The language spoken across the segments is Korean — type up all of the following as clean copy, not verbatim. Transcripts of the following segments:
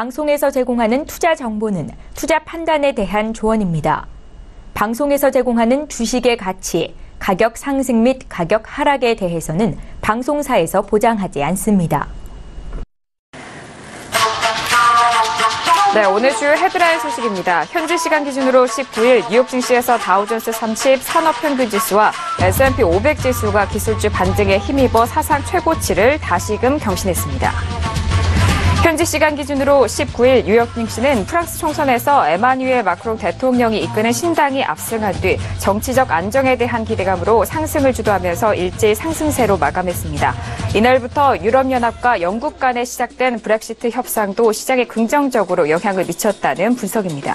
방송에서 제공하는 투자 정보는 투자 판단에 대한 조언입니다. 방송에서 제공하는 주식의 가치, 가격 상승 및 가격 하락에 대해서는 방송사에서 보장하지 않습니다. 네, 오늘 주요 헤드라인 소식입니다. 현지 시간 기준으로 19일 뉴욕 증시에서 다우존스 30 산업평균지수와 S&P 500 지수가 기술주 반등에 힘입어 사상 최고치를 다시금 경신했습니다. 현지 시간 기준으로 19일 뉴욕 증시는 프랑스 총선에서 에마뉘엘 마크롱 대통령이 이끄는 신당이 압승한 뒤 정치적 안정에 대한 기대감으로 상승을 주도하면서 일제히 상승세로 마감했습니다. 이날부터 유럽연합과 영국 간에 시작된 브렉시트 협상도 시장에 긍정적으로 영향을 미쳤다는 분석입니다.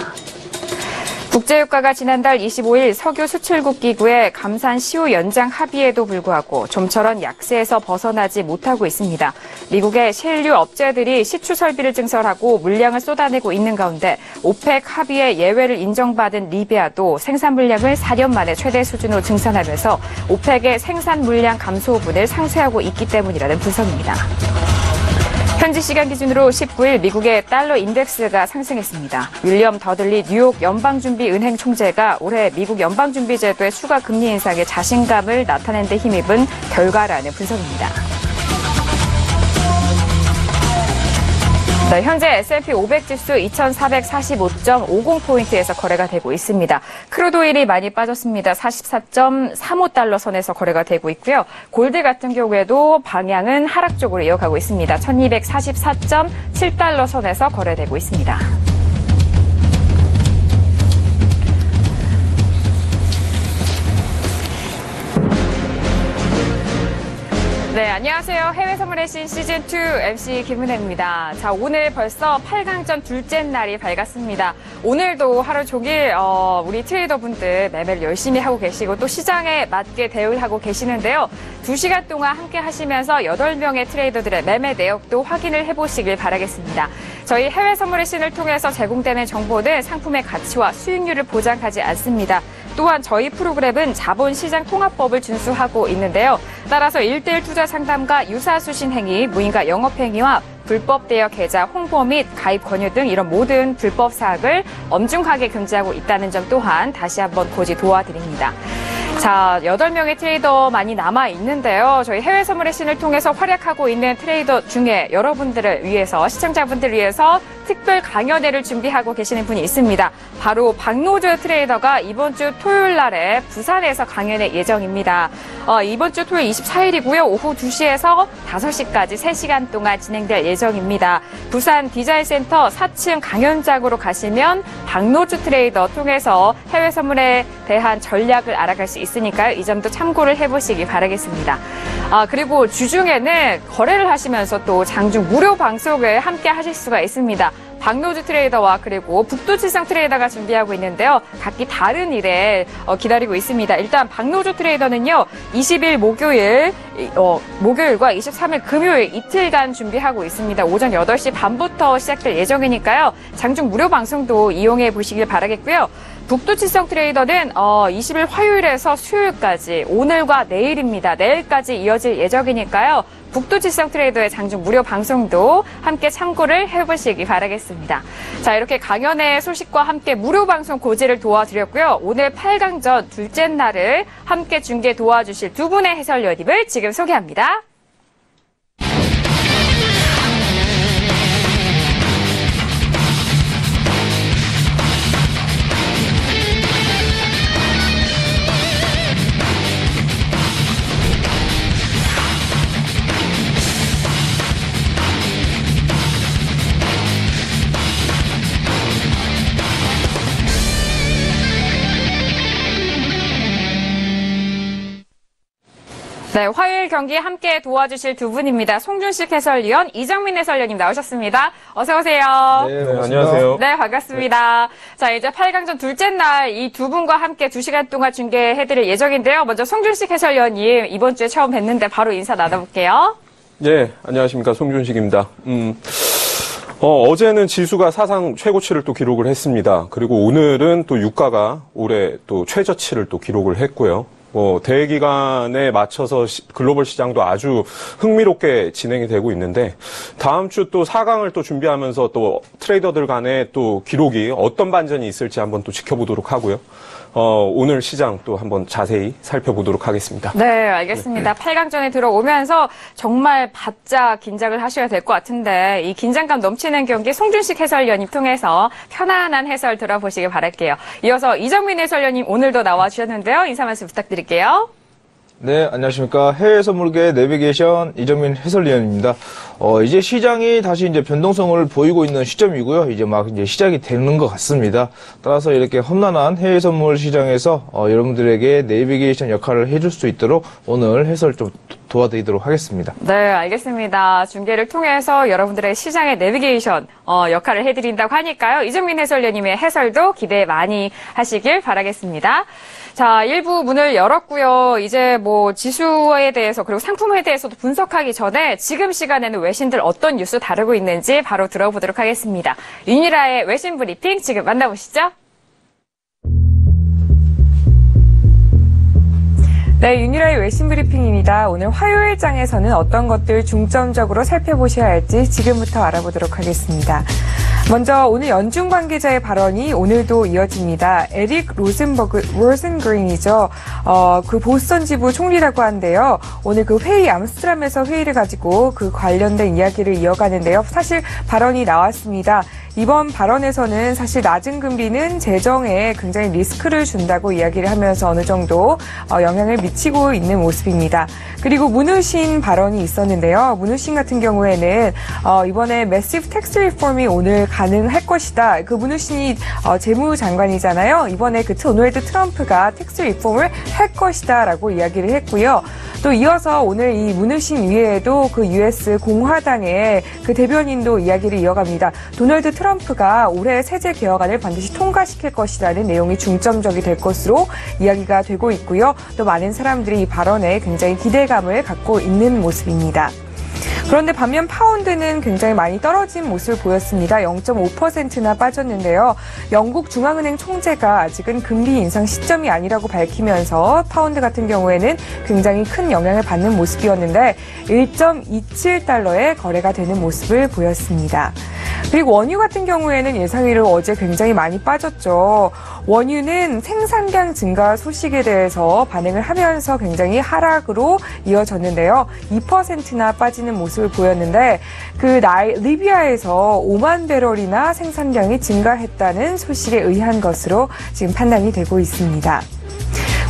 국제유가가 지난달 25일 석유 수출국 기구의 감산 시효 연장 합의에도 불구하고 좀처럼 약세에서 벗어나지 못하고 있습니다. 미국의 셰일유 업체들이 시추 설비를 증설하고 물량을 쏟아내고 있는 가운데 오펙 합의의 예외를 인정받은 리비아도 생산 물량을 4년 만에 최대 수준으로 증산하면서 오펙의 생산 물량 감소분을 상쇄하고 있기 때문이라는 분석입니다. 현지 시간 기준으로 19일 미국의 달러 인덱스가 상승했습니다. 윌리엄 더들리 뉴욕 연방준비은행 총재가 올해 미국 연방준비제도의 추가 금리 인상에 자신감을 나타낸 데 힘입은 결과라는 분석입니다. 네, 현재 S&P 500 지수 2445.50포인트에서 거래가 되고 있습니다. 크루드 오일이 많이 빠졌습니다. 44.35달러 선에서 거래가 되고 있고요. 골드 같은 경우에도 방향은 하락 쪽으로 이어가고 있습니다. 1244.7달러 선에서 거래되고 있습니다. 네, 안녕하세요. 해외 선물의 신 시즌2 MC 김은혜입니다. 자, 오늘 벌써 8강전 둘째 날이 밝았습니다. 오늘도 하루 종일 우리 트레이더분들 매매를 열심히 하고 계시고 또 시장에 맞게 대응을 하고 계시는데요. 2시간 동안 함께 하시면서 8명의 트레이더들의 매매 내역도 확인을 해보시길 바라겠습니다. 저희 해외 선물의 신을 통해서 제공되는 정보는 상품의 가치와 수익률을 보장하지 않습니다. 또한 저희 프로그램은 자본시장 통합법을 준수하고 있는데요. 따라서 1:1 투자 상담과 유사수신 행위, 무인가 영업행위와 불법 대여 계좌 홍보 및 가입 권유 등 이런 모든 불법 사항을 엄중하게 금지하고 있다는 점 또한 다시 한번 고지 도와드립니다. 자, 8명의 트레이더 많이 남아 있는데요. 저희 해외 선물의 신을 통해서 활약하고 있는 트레이더 중에 여러분들을 위해서, 시청자분들을 위해서 특별 강연회를 준비하고 계시는 분이 있습니다. 바로 박노주 트레이더가 이번 주 토요일 날에 부산에서 강연회 예정입니다. 이번 주 토요일 24일이고요. 오후 2시에서 5시까지 3시간 동안 진행될 예정입니다. 부산 디자인센터 4층 강연장으로 가시면 박노주 트레이더 통해서 해외 선물에 대한 전략을 알아갈 수 있으니까요. 이 점도 참고를 해보시기 바라겠습니다. 그리고 주중에는 거래를 하시면서 또 장중 무료 방송을 함께 하실 수가 있습니다. 박노주 트레이더와 그리고 북두칠성 트레이더가 준비하고 있는데요. 각기 다른 일에 기다리고 있습니다. 일단 박노주 트레이더는요. 20일 목요일과 23일 금요일 이틀간 준비하고 있습니다. 오전 8시 반부터 시작될 예정이니까요. 장중 무료 방송도 이용해 보시길 바라겠고요. 북두칠성 트레이더는 20일 화요일에서 수요일까지 오늘과 내일입니다. 내일까지 이어질 예정이니까요. 북두칠성 트레이더의 장중 무료 방송도 함께 참고를 해보시기 바라겠습니다. 자, 이렇게 강연회 소식과 함께 무료 방송 고지를 도와드렸고요. 오늘 8강전 둘째 날을 함께 중계 도와주실 두 분의 해설위원님을 지금 소개합니다. 네, 화요일 경기 함께 도와주실 두 분입니다. 송준식 해설위원, 이정민 해설위원님 나오셨습니다. 어서 오세요. 네, 안녕하세요. 네, 반갑습니다. 네. 자, 이제 8강전 둘째 날 이 두 분과 함께 2시간 동안 중계해드릴 예정인데요. 먼저 송준식 해설위원님, 이번 주에 처음 뵀는데 바로 인사 나눠볼게요. 네, 안녕하십니까. 송준식입니다. 어제는 지수가 사상 최고치를 또 기록을 했습니다. 그리고 오늘은 또 유가가 올해 또 최저치를 또 기록을 했고요. 대회 기간에 맞춰서 글로벌 시장도 아주 흥미롭게 진행이 되고 있는데 다음 주 또 4강을 또 준비하면서 또 트레이더들 간에 또 기록이 어떤 반전이 있을지 한번 또 지켜보도록 하고요. 오늘 시장 또 한번 자세히 살펴보도록 하겠습니다. 네, 알겠습니다. 8강전에 들어오면서 정말 바짝 긴장을 하셔야 될 것 같은데 이 긴장감 넘치는 경기 송준식 해설위원님 통해서 편안한 해설 들어보시길 바랄게요. 이어서 이정민 해설위원님 오늘도 나와주셨는데요. 인사 말씀 부탁드릴게요. 네, 안녕하십니까. 해외 선물계 내비게이션 이정민 해설위원입니다. 이제 시장이 다시 이제 변동성을 보이고 있는 시점이고요. 이제 막 이제 시작이 되는 것 같습니다. 따라서 이렇게 험난한 해외 선물 시장에서 여러분들에게 내비게이션 역할을 해줄 수 있도록 오늘 해설 좀 도와드리도록 하겠습니다. 네, 알겠습니다. 중계를 통해서 여러분들의 시장의 내비게이션 역할을 해드린다고 하니까요. 이정민 해설위원님의 해설도 기대 많이 하시길 바라겠습니다. 자, 1부 문을 열었고요. 이제 뭐 지수에 대해서 그리고 상품에 대해서도 분석하기 전에 지금 시간에는 외신들 어떤 뉴스 다루고 있는지 바로 들어보도록 하겠습니다. 윤희라의 외신 브리핑 지금 만나보시죠. 네, 윤희라의 외신 브리핑입니다. 오늘 화요일장에서는 어떤 것들 중점적으로 살펴보셔야 할지 지금부터 알아보도록 하겠습니다. 먼저 오늘 연중 관계자의 발언이 오늘도 이어집니다. 에릭 로젠그린이죠. 그 보스턴 지부 총리라고 하는데요. 오늘 그 회의 암스테르담에서 회의를 가지고 그 관련된 이야기를 이어가는데요. 사실 발언이 나왔습니다. 이번 발언에서는 사실 낮은 금리는 재정에 굉장히 리스크를 준다고 이야기를 하면서 어느 정도 영향을 미치고 있는 모습입니다. 그리고 문우신 발언이 있었는데요. 문우신 같은 경우에는 이번에 매시브 텍스 리폼이 오늘 가능할 것이다. 그 문우신이 재무장관이잖아요. 이번에 그 도널드 트럼프가 텍스 리폼을 할 것이다라고 이야기를 했고요. 또 이어서 오늘 이 문우신 위에도 그 US 공화당의 그 대변인도 이야기를 이어갑니다. 도널드 트럼프가 올해 세제 개혁안을 반드시 통과시킬 것이라는 내용이 중점적이 될 것으로 이야기가 되고 있고요. 또 많은 사람들이 이 발언에 굉장히 기대감을 갖고 있는 모습입니다. 그런데 반면 파운드는 굉장히 많이 떨어진 모습을 보였습니다. 0.5%나 빠졌는데요. 영국 중앙은행 총재가 아직은 금리 인상 시점이 아니라고 밝히면서 파운드 같은 경우에는 굉장히 큰 영향을 받는 모습이었는데 1.27달러에 거래가 되는 모습을 보였습니다. 그리고 원유 같은 경우에는 예상외로 어제 굉장히 많이 빠졌죠. 원유는 생산량 증가 소식에 대해서 반응을 하면서 굉장히 하락으로 이어졌는데요. 2%나 빠지는 모습을 보였는데 리비아에서 5만 배럴이나 생산량이 증가했다는 소식에 의한 것으로 지금 판단이 되고 있습니다.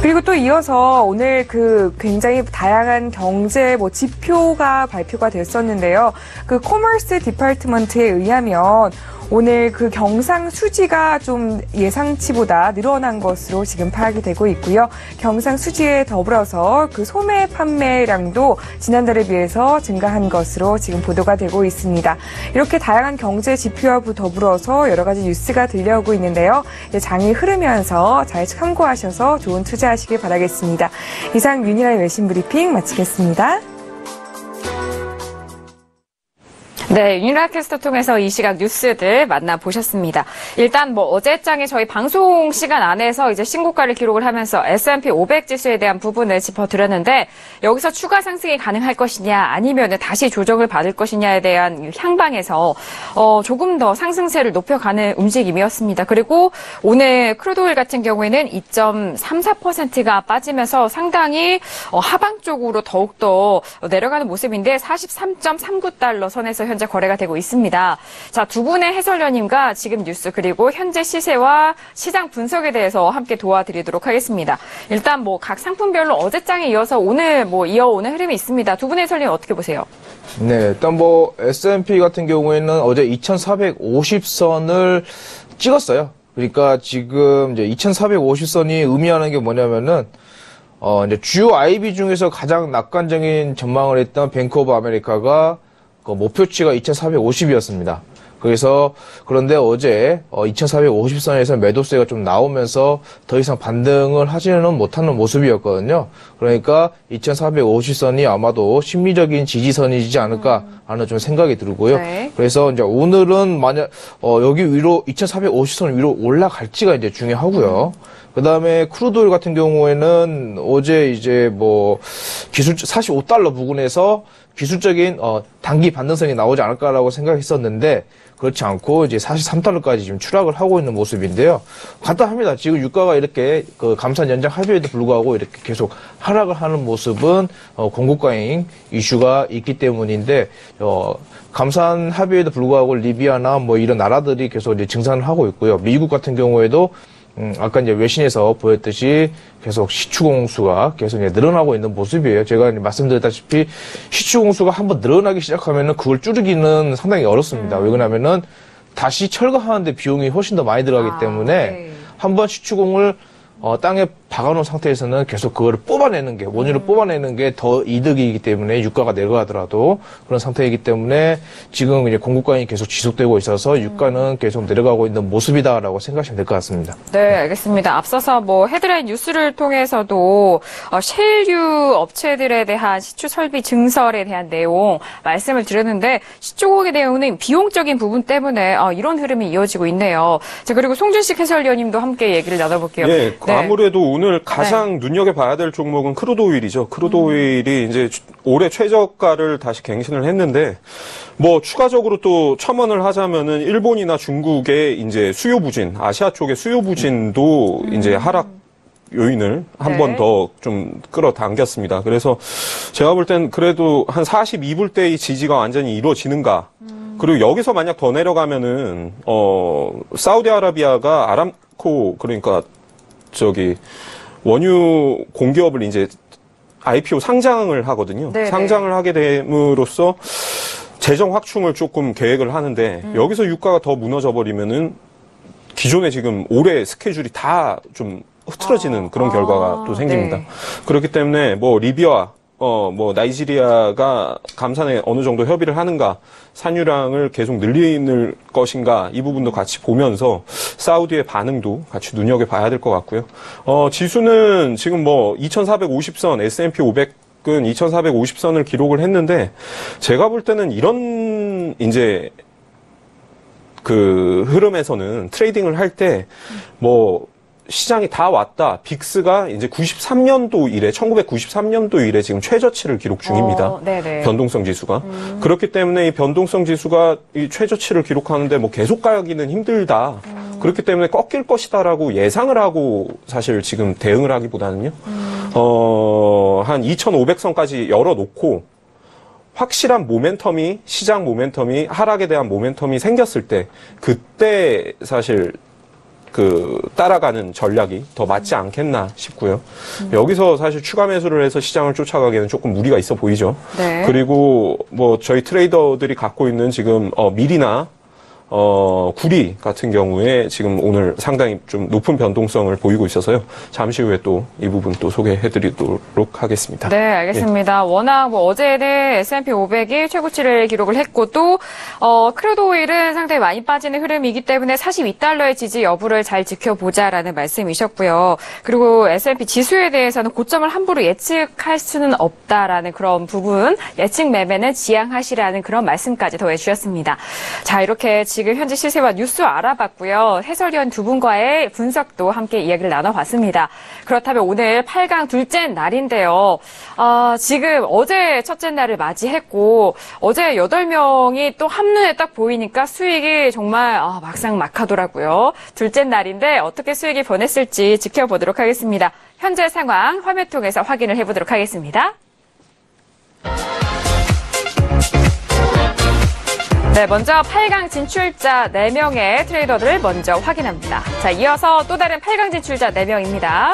그리고 또 이어서 오늘 굉장히 다양한 경제 지표가 발표가 됐었는데요. 코머스 디파트먼트에 의하면 오늘 경상 수지가 좀 예상치보다 늘어난 것으로 지금 파악이 되고 있고요. 경상 수지에 더불어서 소매 판매량도 지난달에 비해서 증가한 것으로 지금 보도가 되고 있습니다. 이렇게 다양한 경제 지표와 더불어서 여러 가지 뉴스가 들려오고 있는데요. 장이 흐르면서 잘 참고하셔서 좋은 투자하시길 바라겠습니다. 이상 윤희라의 외신 브리핑 마치겠습니다. 네, 윤희라 캐스터 통해서 이 시각 뉴스들 만나보셨습니다. 일단 어제장에 저희 방송 시간 안에서 이제 신고가를 기록을 하면서 S&P 500 지수에 대한 부분을 짚어드렸는데 여기서 추가 상승이 가능할 것이냐 아니면 다시 조정을 받을 것이냐에 대한 향방에서 조금 더 상승세를 높여가는 움직임이었습니다. 그리고 오늘 크루드오일 같은 경우에는 2.34%가 빠지면서 상당히 하방 쪽으로 더욱더 내려가는 모습인데 43.39달러 선에서 현재 거래가 되고 있습니다. 자, 두 분의 해설위원님과 지금 뉴스 그리고 현재 시세와 시장 분석에 대해서 함께 도와드리도록 하겠습니다. 일단 각 상품별로 어제장에 이어서 오늘 이어오는 흐름이 있습니다. 두 분의 해설위원 어떻게 보세요? 네, 일단 S&P 같은 경우에는 어제 2,450선을 찍었어요. 그러니까 지금 이제 2,450선이 의미하는 게 뭐냐면은 이제 주요 IB 중에서 가장 낙관적인 전망을 했던 뱅크 오브 아메리카가 목표치가 2,450이었습니다. 그런데 어제 2,450선에서 매도세가 좀 나오면서 더 이상 반등을 하지는 못하는 모습이었거든요. 그러니까 2,450선이 아마도 심리적인 지지선이지 않을까 하는 좀 생각이 들고요. 네. 그래서 이제 오늘은 만약 여기 위로 2,450선 위로 올라갈지가 이제 중요하고요. 그 다음에 크루드 오일 같은 경우에는 어제 이제 뭐 기술 45달러 부근에서 기술적인 단기 반등성이 나오지 않을까라고 생각했었는데 그렇지 않고 이제 43달러까지 지금 추락을 하고 있는 모습인데요. 간단합니다. 지금 유가가 이렇게 그 감산 연장 합의에도 불구하고 이렇게 계속 하락을 하는 모습은 공급 과잉 이슈가 있기 때문인데 감산 합의에도 불구하고 리비아나 뭐 이런 나라들이 계속 이제 증산을 하고 있고요. 미국 같은 경우에도 아까 이제 외신에서 보였듯이 계속 시추공수가 계속 이제 늘어나고 있는 모습이에요. 제가 말씀드렸다시피 시추공수가 한번 늘어나기 시작하면은 그걸 줄이기는 상당히 어렵습니다. 왜 그러냐면은 다시 철거하는데 비용이 훨씬 더 많이 들어가기 때문에 네. 한번 시추공을 땅에 박아놓은 상태에서는 계속 그거를 뽑아내는 게, 원유를 뽑아내는 게 더 이득이기 때문에 유가가 내려가더라도 그런 상태이기 때문에 지금 이제 공급 과잉이 계속 지속되고 있어서 유가는 계속 내려가고 있는 모습이다라고 생각하시면 될 것 같습니다. 네, 알겠습니다. 앞서서 뭐 헤드라인 뉴스를 통해서도 셰일유 업체들에 대한 시추 설비 증설에 대한 내용 말씀을 드렸는데 시추공에 대한 비용적인 부분 때문에 이런 흐름이 이어지고 있네요. 자, 그리고 송준식 해설위원님도 함께 얘기를 나눠볼게요. 예, 네. 아무래도 오늘 가장 눈여겨봐야 될 종목은 크루드 오일이죠. 크루드 오일이 이제 올해 최저가를 다시 갱신을 했는데, 뭐 추가적으로 또 첨언을 하자면은 일본이나 중국의 이제 수요 부진, 아시아 쪽의 수요 부진도 이제 하락 요인을 한 번 더 좀 끌어당겼습니다. 그래서 제가 볼 땐 그래도 한 42불대의 지지가 완전히 이루어지는가. 그리고 여기서 만약 더 내려가면은 사우디아라비아가 아람코 그러니까 원유 공기업을 이제 IPO 상장을 하거든요. 네네. 상장을 하게 됨으로써 재정 확충을 조금 계획을 하는데 여기서 유가가 더 무너져 버리면은 기존에 지금 올해 스케줄이 다 좀 흐트러지는 그런 결과가 또 생깁니다. 네. 그렇기 때문에 뭐 리비아 뭐 나이지리아가 감산에 어느 정도 협의를 하는가, 산유량을 계속 늘리는 것인가, 이 부분도 같이 보면서 사우디의 반응도 같이 눈여겨봐야 될 것 같고요. 지수는 지금 뭐 2450선, S&P 500은 2450선을 기록을 했는데, 제가 볼 때는 이런 이제 그 흐름에서는 트레이딩을 할 때 뭐 시장이 다 왔다. 빅스가 이제 93년도 이래, 1993년도 이래 지금 최저치를 기록 중입니다. 네네. 변동성 지수가. 그렇기 때문에 이 변동성 지수가 이 최저치를 기록하는데 뭐 계속 가기는 힘들다. 그렇기 때문에 꺾일 것이다라고 예상을 하고 사실 지금 대응을 하기보다는요. 한 2500선까지 열어놓고 확실한 모멘텀이, 시장 모멘텀이, 하락에 대한 모멘텀이 생겼을 때, 그때 사실 따라가는 전략이 더 맞지 않겠나 싶고요. 여기서 사실 추가 매수를 해서 시장을 쫓아가기에는 조금 무리가 있어 보이죠. 네. 그리고 뭐 저희 트레이더들이 갖고 있는 지금 밀이나 구리 같은 경우에 지금 오늘 상당히 좀 높은 변동성을 보이고 있어서요. 잠시 후에 또 이 부분 또 소개해드리도록 하겠습니다. 네, 알겠습니다. 워낙 뭐 어제는 S&P 500이 최고치를 기록을 했고 또 크루드 오일은 상당히 많이 빠지는 흐름이기 때문에 42달러의 지지 여부를 잘 지켜보자라는 말씀이셨고요. 그리고 S&P 지수에 대해서는 고점을 함부로 예측할 수는 없다라는 그런 부분, 예측 매매는 지양하시라는 그런 말씀까지 더해 주셨습니다. 자, 이렇게 지금 현재 시세와 뉴스 알아봤고요. 해설위원 두 분과의 분석도 함께 이야기를 나눠봤습니다. 그렇다면 오늘 8강 둘째 날인데요. 지금 어제 첫째 날을 맞이했고 어제 8명이 또 한눈에 딱 보이니까 수익이 정말 막상막하더라고요. 둘째 날인데 어떻게 수익이 변했을지 지켜보도록 하겠습니다. 현재 상황 화면 통해서 확인을 해보도록 하겠습니다. 네, 먼저 8강 진출자 4명의 트레이더들을 먼저 확인합니다. 자, 이어서 또 다른 8강 진출자 4명입니다.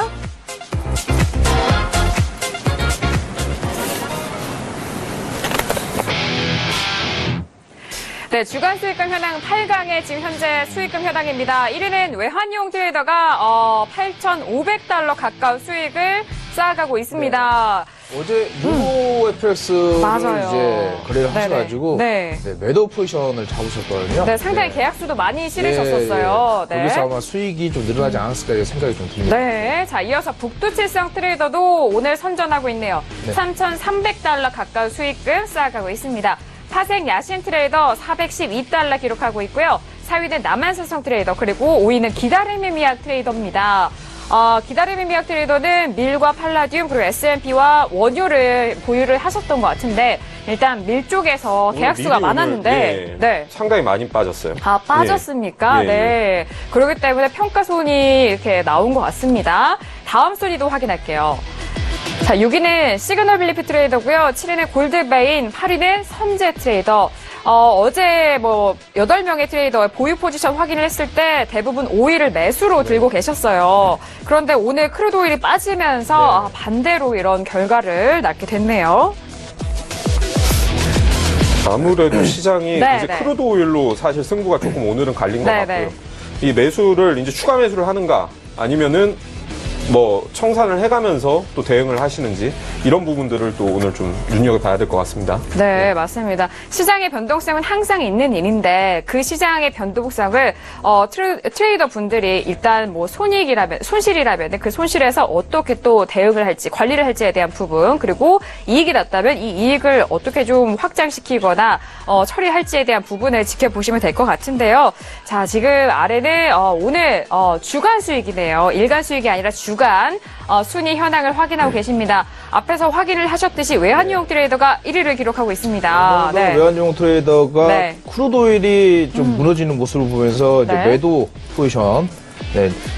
네, 주간 수익금 현황 8강의 지금 현재 수익금 현황입니다. 1위는 외환용 트레이더가 8,500달러 가까운 수익을 쌓아가고 있습니다. 어제 유로 FX를 맞아요. 이제 거래를 하셔가지고 네. 매도 포지션을 잡으셨거든요. 네, 상당히 계약수도 많이 실으셨었어요. 네. 거기서 아마 수익이 좀 늘어나지 않았을까 이런 생각이 좀 듭니다. 네, 자 이어서 북두칠성 트레이더도 오늘 선전하고 있네요. 네. 3,300달러 가까운 수익금 쌓아가고 있습니다. 파생 야신 트레이더 412달러 기록하고 있고요. 4위는 남한산성 트레이더 그리고 5위는 기다림의 미약 트레이더입니다. 기다림의 미학 트레이더는 밀과 팔라듐 그리고 S&P와 원유를 보유를 하셨던 것 같은데 일단 밀 쪽에서 계약수가 밀이 많았는데 오늘, 네. 상당히 많이 빠졌어요. 빠졌습니까? 예. 네. 그렇기 때문에 평가손이 이렇게 나온 것 같습니다. 다음 순위도 확인할게요. 자, 6위는 시그널 빌리프 트레이더고요. 7위는 골드베인, 8위는 선제 트레이더. 어제 8명의 트레이더의 보유 포지션 확인을 했을 때 대부분 5위를 매수로 들고 계셨어요. 그런데 오늘 크루드 오일이 빠지면서 반대로 이런 결과를 낳게 됐네요. 아무래도 시장이 네, 이제 네. 크루드 오일로 사실 승부가 조금 오늘은 갈린 것 네, 같고요. 네. 이 매수를 이제 추가 매수를 하는가 아니면은 청산을 해가면서 또 대응을 하시는지 이런 부분들을 또 오늘 좀 눈여겨봐야 될 것 같습니다. 네, 맞습니다. 시장의 변동성은 항상 있는 일인데 그 시장의 변동성을 트레이더 분들이 일단 손실이라면 그 손실에서 어떻게 또 대응을 할지 관리를 할지에 대한 부분 그리고 이익이 났다면 이 이익을 어떻게 좀 확장시키거나 처리할지에 대한 부분을 지켜보시면 될 것 같은데요. 자, 지금 아래는 오늘 주간 수익이네요. 일간 수익이 아니라 주간 순위 현황을 확인하고 계십니다. 앞에서 확인을 하셨듯이 외환유용 트레이더가 1위를 기록하고 있습니다. 네. 외환유용 트레이더가 네. 크루드 오일이 좀 무너지는 모습을 보면서 이제 네. 매도 포지션,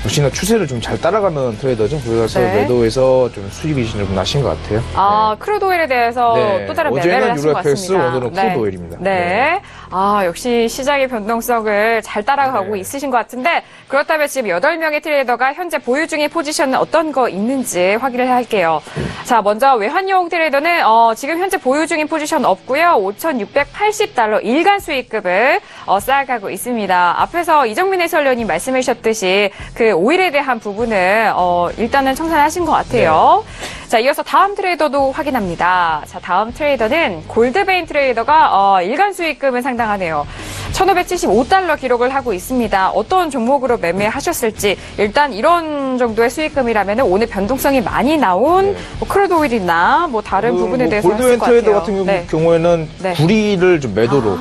역시나 추세를 좀 잘 따라가는 트레이더죠. 그래서 네. 매도에서 좀 수익이 좀 나신 것 같아요. 크루드 오일에 대해서 네. 또 다른 매매를 어제는 하신 것 유로FX, 같습니다. 오늘은 크루드 오일입니다. 네. 역시 시장의 변동성을 잘 따라가고 있으신 것 같은데 그렇다면 지금 8명의 트레이더가 현재 보유 중인 포지션은 어떤 거 있는지 확인을 할게요. 자, 먼저 외환유용 트레이더는 지금 현재 보유 중인 포지션 없고요. $5,680 일간 수익금을 쌓아가고 있습니다. 앞에서 이정민 해설위원님 말씀해 주셨듯이 그 오일에 대한 부분을 일단은 청산하신 것 같아요. 네. 자, 이어서 다음 트레이더도 확인합니다. 자, 다음 트레이더는 골드베인 트레이더가 일간 수익금은 상당하네요. $1,575 기록을 하고 있습니다. 어떤 종목으로 매매하셨을지 일단 이런 정도의 수익금이라면 오늘 변동성이 많이 나온 크루드 오일이나 다른 부분에 대해서 했을 골드베인 것 같아요. 트레이더 같은 경우에는 구리를 좀 매도로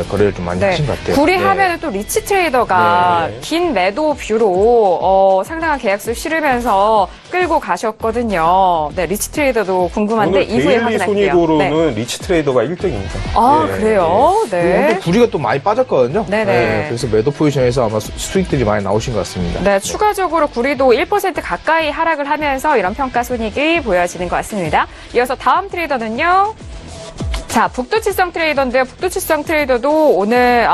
거래를 좀 많이 하신 것 같아요. 구리 하면은 또 리치 트레이더가 긴 매도 뷰로 상당한 계약수 실으면서 끌고 가셨거든요. 네, 리치 트레이더도 궁금한데 오늘 이후에 데일리 확인할게요. 순위로는 리치 트레이더가 1등입니다. 그래요? 네. 근데 구리가 또 많이 빠졌거든요. 네네. 그래서 매도 포지션에서 아마 수익들이 많이 나오신 것 같습니다. 네, 추가적으로 구리도 1% 가까이 하락을 하면서 이런 평가 손익이 보여지는 것 같습니다. 이어서 다음 트레이더는요. 자, 북두칠성 트레이더인데요. 북두칠성 트레이더도 오늘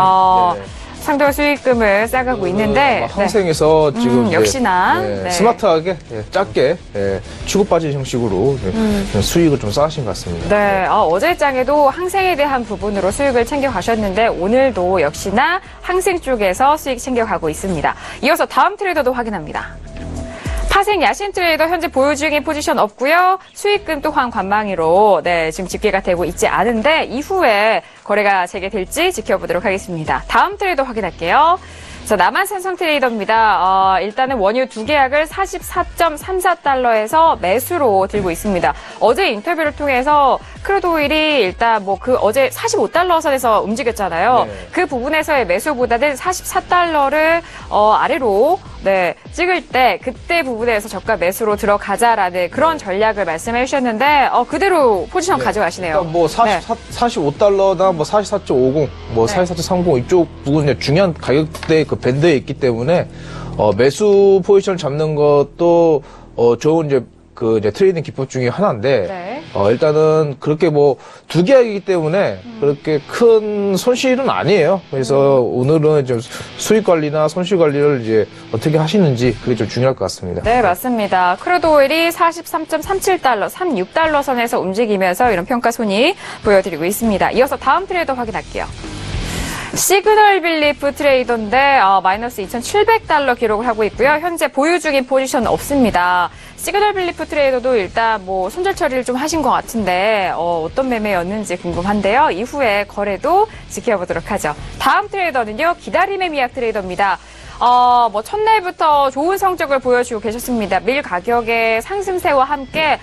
상당한 수익금을 쌓아가고 있는데 항생에서 지금 역시나 스마트하게 작게 치고 빠진 형식으로 수익을 좀 쌓으신 것 같습니다. 네, 어제 장에도 항생에 대한 부분으로 수익을 챙겨가셨는데 오늘도 역시나 항생 쪽에서 수익 챙겨가고 있습니다. 이어서 다음 트레이더도 확인합니다. 파생 야신 트레이더 현재 보유 중인 포지션 없고요. 수익금 또한 관망이로 지금 집계가 되고 있지 않은데 이후에 거래가 재개될지 지켜보도록 하겠습니다. 다음 트레이더 확인할게요. 자, 남한산성 트레이더입니다. 일단은 원유 2계약을 $44.34에서 매수로 들고 있습니다. 어제 인터뷰를 통해서 크루드 오일이 일단 어제 $45 선에서 움직였잖아요. 그 부분에서의 매수보다는 $44를 아래로 찍을 때 그때 부분에서 저가 매수로 들어가자라는 그런 전략을 말씀해 주셨는데 그대로 포지션 가져가시네요. 일단 $45나 44.50, 44.30 이쪽 부분이 중요한 가격대 그 밴드에 있기 때문에 매수 포지션 잡는 것도 좋은 이제 트레이딩 기법 중에 하나인데 일단은 그렇게 2계약이기 때문에 그렇게 큰 손실은 아니에요. 그래서 오늘은 좀 수익 관리나 손실 관리를 이제 어떻게 하시는지 그게 좀 중요할 것 같습니다. 네, 맞습니다. 크루드 오일이 $43.37, $36 선에서 움직이면서 이런 평가 손익 보여드리고 있습니다. 이어서 다음 트레이더 확인할게요. 시그널 빌리프 트레이더인데 마이너스 $2,700 기록을 하고 있고요. 현재 보유 중인 포지션 없습니다. 시그널 빌리프 트레이더도 일단 손절 처리를 좀 하신 것 같은데 어떤 매매였는지 궁금한데요. 이후에 거래도 지켜보도록 하죠. 다음 트레이더는요. 기다림의 미학 트레이더입니다. 뭐 첫날부터 좋은 성적을 보여주고 계셨습니다. 밀 가격의 상승세와 함께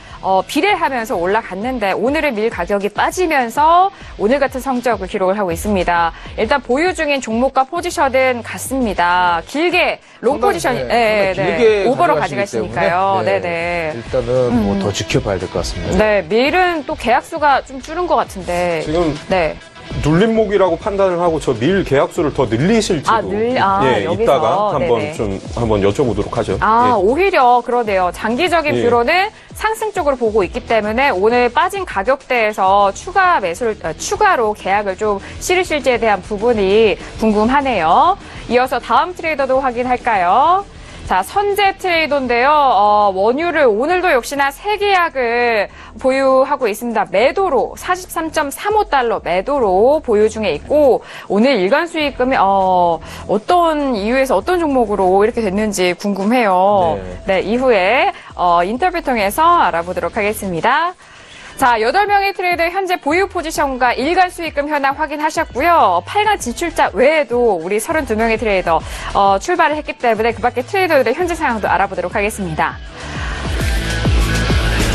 비례하면서 올라갔는데 오늘은 밀 가격이 빠지면서 오늘 같은 성적을 기록을 하고 있습니다. 일단 보유 중인 종목과 포지션은 같습니다. 길게 롱 포지션, 길게 오버로 가져가시기 가져가시니까요. 때문에, 네네. 일단은 뭐 더 지켜봐야 될 것 같습니다. 네, 밀은 또 계약수가 좀 줄은 것 같은데. 지금 네. 눌림목이라고 판단을 하고 저 밀 계약수를 더 늘리실지도 여기서. 이따가 한번 네네. 한번 여쭤보도록 하죠. 오히려 그러네요. 장기적인 예. 뷰로는 상승 쪽으로 보고 있기 때문에 오늘 빠진 가격대에서 추가로 계약을 좀 실으실지에 대한 부분이 궁금하네요. 이어서 다음 트레이더도 확인할까요? 자, 선재 트레이더인데요. 원유를 오늘도 역시나 3계약을 보유하고 있습니다. 매도로 43.35달러 매도로 보유 중에 있고 오늘 일간 수익금이 어떤 이유에서 어떤 종목으로 이렇게 됐는지 궁금해요. 네, 이후에 인터뷰 통해서 알아보도록 하겠습니다. 자, 8명의 트레이더 현재 보유 포지션과 일간 수익금 현황 확인하셨고요. 8강 진출자 외에도 우리 32명의 트레이더 출발을 했기 때문에 그 밖에 트레이더들의 현재 상황도 알아보도록 하겠습니다.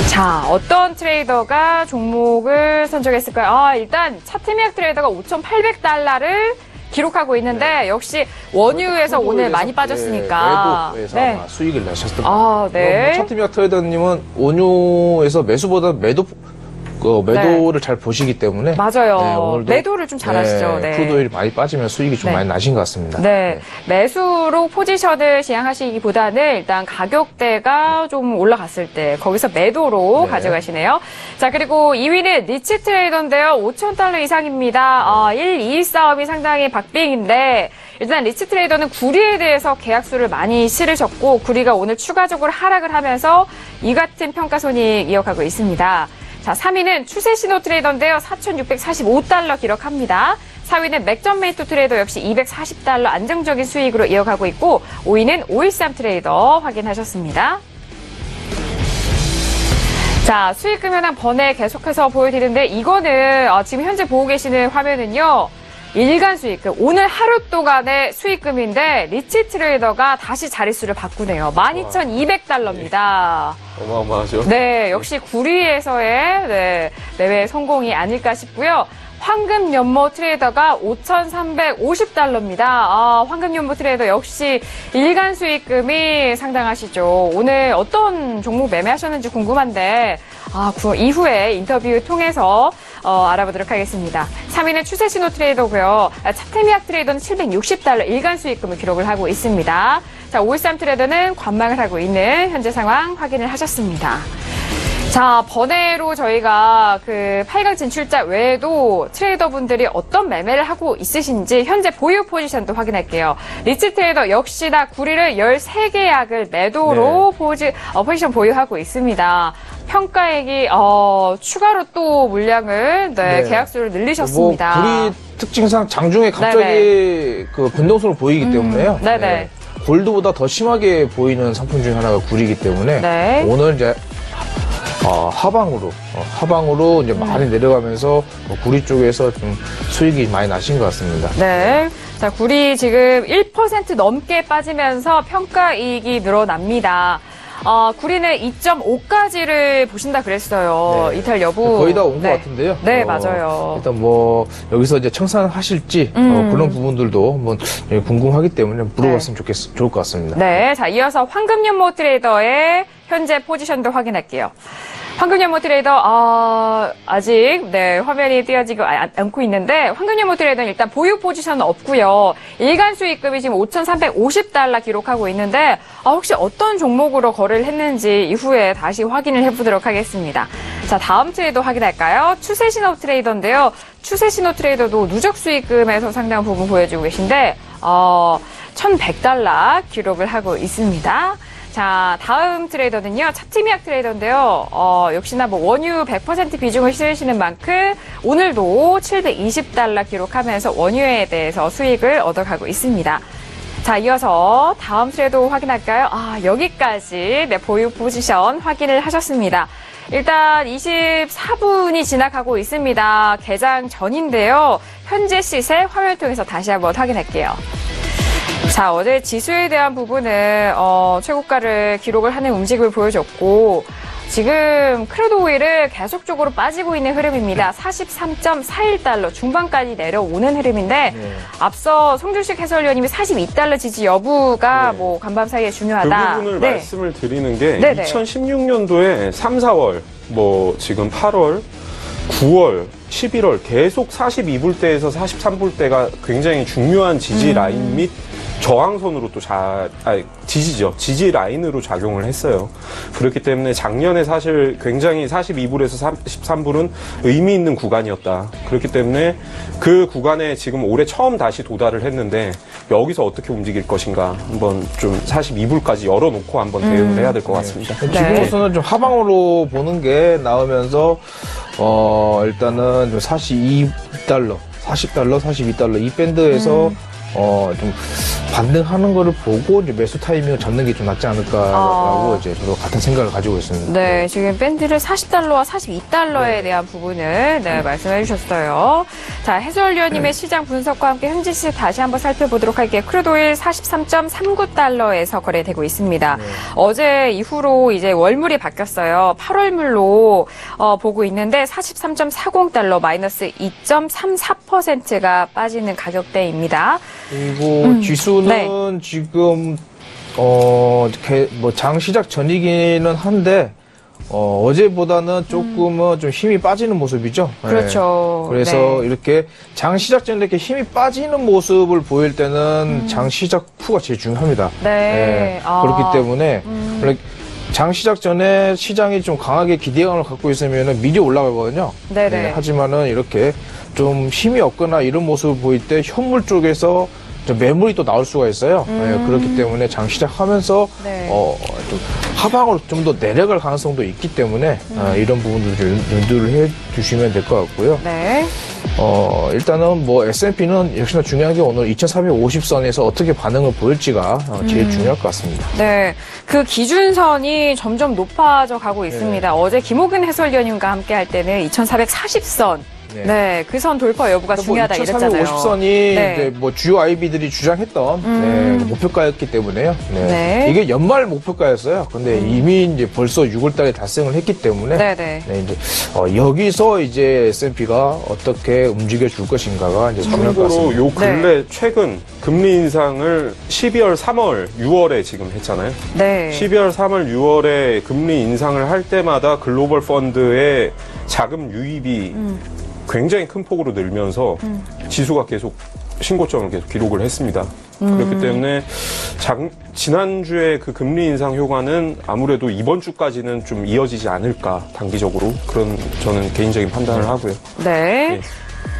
자, 어떤 트레이더가 종목을 선정했을까요? 일단 차트미약 트레이더가 5,800달러를 기록하고 있는데 역시 원유에서 오늘 많이 빠졌으니까 매도에서 아마 수익을 내셨던 것 같아요. 네. 차트미약 트레이더님은 원유에서 매수보다 매도를 잘 보시기 때문에 맞아요. 네, 오늘도 매도를 좀 잘하시죠. 네. 크루드 오일이 많이 빠지면 수익이 좀 많이 나신 것 같습니다. 네. 매수로 포지션을 지향하시기보다는 일단 가격대가 좀 올라갔을 때 거기서 매도로 가져가시네요. 자, 그리고 2위는 니치 트레이더인데요. 5,000달러 이상입니다. 1, 2위 싸움이 상당히 박빙인데 일단 리치 트레이더는 구리에 대해서 계약수를 많이 실으셨고 구리가 오늘 추가적으로 하락을 하면서 이 같은 평가손익 이어가고 있습니다. 자, 3위는 추세신호 트레이더인데요. 4,645달러 기록합니다. 4위는 맥전메이트 트레이더 역시 240달러 안정적인 수익으로 이어가고 있고 5위는 513 트레이더 확인하셨습니다. 자, 수익금 현황 번외 계속해서 보여드리는데 이거는 지금 현재 보고 계시는 화면은요. 일간 수익금, 오늘 하루 동안의 수익금인데 리치 트레이더가 다시 자릿수를 바꾸네요. 12,200달러입니다. 어마어마하죠. 네, 역시 구리에서의 매매 성공이 아닐까 싶고요. 황금연모 트레이더가 5,350달러입니다. 황금연모 트레이더 역시 일간 수익금이 상당하시죠. 오늘 어떤 종목 매매하셨는지 궁금한데 이후에 인터뷰 통해서 알아보도록 하겠습니다. 3위는 추세신호 트레이더고요. 차트미약 트레이더는 760달러 일간 수익금을 기록을 하고 있습니다. 자, 513 트레이더는 관망을 하고 있는 현재 상황 확인을 하셨습니다. 자, 번외로 저희가 8강 진출자 외에도 트레이더분들이 어떤 매매를 하고 있으신지 현재 보유 포지션도 확인할게요. 리치 트레이더 역시나 구리를 13계약을 매도로 포지션 보유하고 있습니다. 평가액이 추가로 또 물량을 계약수를 늘리셨습니다. 구리 특징상 장중에 갑자기 변동성을 보이기 때문에요. 네네. 골드보다 더 심하게 보이는 상품 중에 하나가 구리이기 때문에 오늘 이제 하방으로 이제 많이 내려가면서 구리 쪽에서 좀 수익이 많이 나신 것 같습니다. 네. 자, 구리 지금 1% 넘게 빠지면서 평가이익이 늘어납니다. 구리는 2.5까지를 보신다 그랬어요. 네. 이탈 여부. 거의 다 온 것 같은데요. 네, 맞아요. 일단 여기서 이제 청산하실지 그런 부분들도 한번 궁금하기 때문에 물어봤으면 좋을 것 같습니다. 네. 자, 이어서 황금연모 트레이더의 현재 포지션도 확인할게요. 황금연모 트레이더 아직 화면이 띄어지지 않고 있는데 황금연모 트레이더는 일단 보유 포지션은 없고요. 일간 수익금이 지금 5,350달러 기록하고 있는데 혹시 어떤 종목으로 거래를 했는지 이후에 다시 확인을 해보도록 하겠습니다. 자, 다음 트레이더 확인할까요? 추세신호 트레이더인데요. 추세신호 트레이더도 누적 수익금에서 상당한 부분 보여주고 계신데 1,100달러 기록을 하고 있습니다. 자, 다음 트레이더는요, 차트미약 트레이더인데요, 역시나 원유 100% 비중을 실으시는 만큼, 오늘도 720달러 기록하면서 원유에 대해서 수익을 얻어가고 있습니다. 자, 이어서 다음 트레이더 확인할까요? 여기까지 보유 포지션 확인을 하셨습니다. 일단 24분이 지나가고 있습니다. 개장 전인데요, 현재 시세 화면을 통해서 다시 한번 확인할게요. 자, 어제 지수에 대한 부분은 최고가를 기록을 하는 움직임을 보여줬고 지금 크루드 오일을 계속적으로 빠지고 있는 흐름입니다. 43.41달러 중반까지 내려오는 흐름인데 앞서 송준식 해설위원님이 42달러 지지 여부가 뭐 간밤 사이에 중요하다. 그 부분을 네. 말씀을 드리는 게 네네. 2016년도에 3, 4월, 뭐 지금 8월, 9월, 11월 계속 42불대에서 43불대가 굉장히 중요한 지지 라인 및 저항선으로 또 지지죠. 지지 라인으로 작용을 했어요. 그렇기 때문에 작년에 사실 굉장히 42불에서 33불은 의미 있는 구간이었다. 그렇기 때문에 그 구간에 지금 올해 처음 다시 도달을 했는데 여기서 어떻게 움직일 것인가 한번 좀 42불까지 열어놓고 한번 대응을 해야 될 것 같습니다. 지금으로서는 좀 하방으로 보는 게 나오면서 일단은 좀 42달러, 40달러, 42달러 이 밴드에서 좀 반등하는 거를 보고 이제 매수 타이밍을 잡는 게 좀 낫지 않을까라고 이제 저도 같은 생각을 가지고 있습니다. 네, 지금 밴드를 40달러와 42달러에 대한 부분을 말씀해 주셨어요. 자, 해설위원님의 시장 분석과 함께 현지 시세 다시 한번 살펴보도록 할게요. 크루드오일 43.39달러에서 거래되고 있습니다. 어제 이후로 이제 월물이 바뀌었어요. 8월물로 보고 있는데 43.40달러 마이너스 2.34%가 빠지는 가격대입니다. 그리고 지수는 지금 장 시작 전이기는 한데 어제보다는 조금은 좀 힘이 빠지는 모습이죠. 그렇죠. 그래서 이렇게 장 시작 전에 이렇게 힘이 빠지는 모습을 보일 때는 장 시작 후가 제일 중요합니다. 그렇기 때문에 장 시작 전에 시장이 좀 강하게 기대감을 갖고 있으면 미리 올라가거든요. 하지만은 이렇게 좀 힘이 없거나 이런 모습을 보일 때 현물 쪽에서 좀 매물이 또 나올 수가 있어요. 그렇기 때문에 장 시작하면서 좀 하방으로 좀 더 내려갈 가능성도 있기 때문에 이런 부분들을 염두를 해 주시면 될 것 같고요. 일단은 뭐 S&P는 역시나 중요한 게 오늘 2450선에서 어떻게 반응을 보일지가 제일 중요할 것 같습니다. 네, 그 기준선이 점점 높아져 가고 있습니다. 어제 김호근 해설위원님과 함께 할 때는 2440선. 그 선 돌파 여부가 중요하다 이랬잖아요. 2450선이 이제 뭐 주요 IB들이 주장했던 목표가였기 때문에요. 이게 연말 목표가였어요. 근데 이미 이제 벌써 6월달에 달성을 했기 때문에 이제 여기서 이제 S&P가 어떻게 움직여 줄 것인가가 이제 중요할 것 같습니다. 요 근래 최근 금리 인상을 12월, 3월, 6월에 지금 했잖아요. 12월, 3월, 6월에 금리 인상을 할 때마다 글로벌 펀드의 자금 유입이 굉장히 큰 폭으로 늘면서 지수가 계속 신고점을 계속 기록을 했습니다. 그렇기 때문에 지난주에 그 금리 인상 효과는 아무래도 이번 주까지는 좀 이어지지 않을까, 단기적으로. 그런 저는 개인적인 판단을 하고요.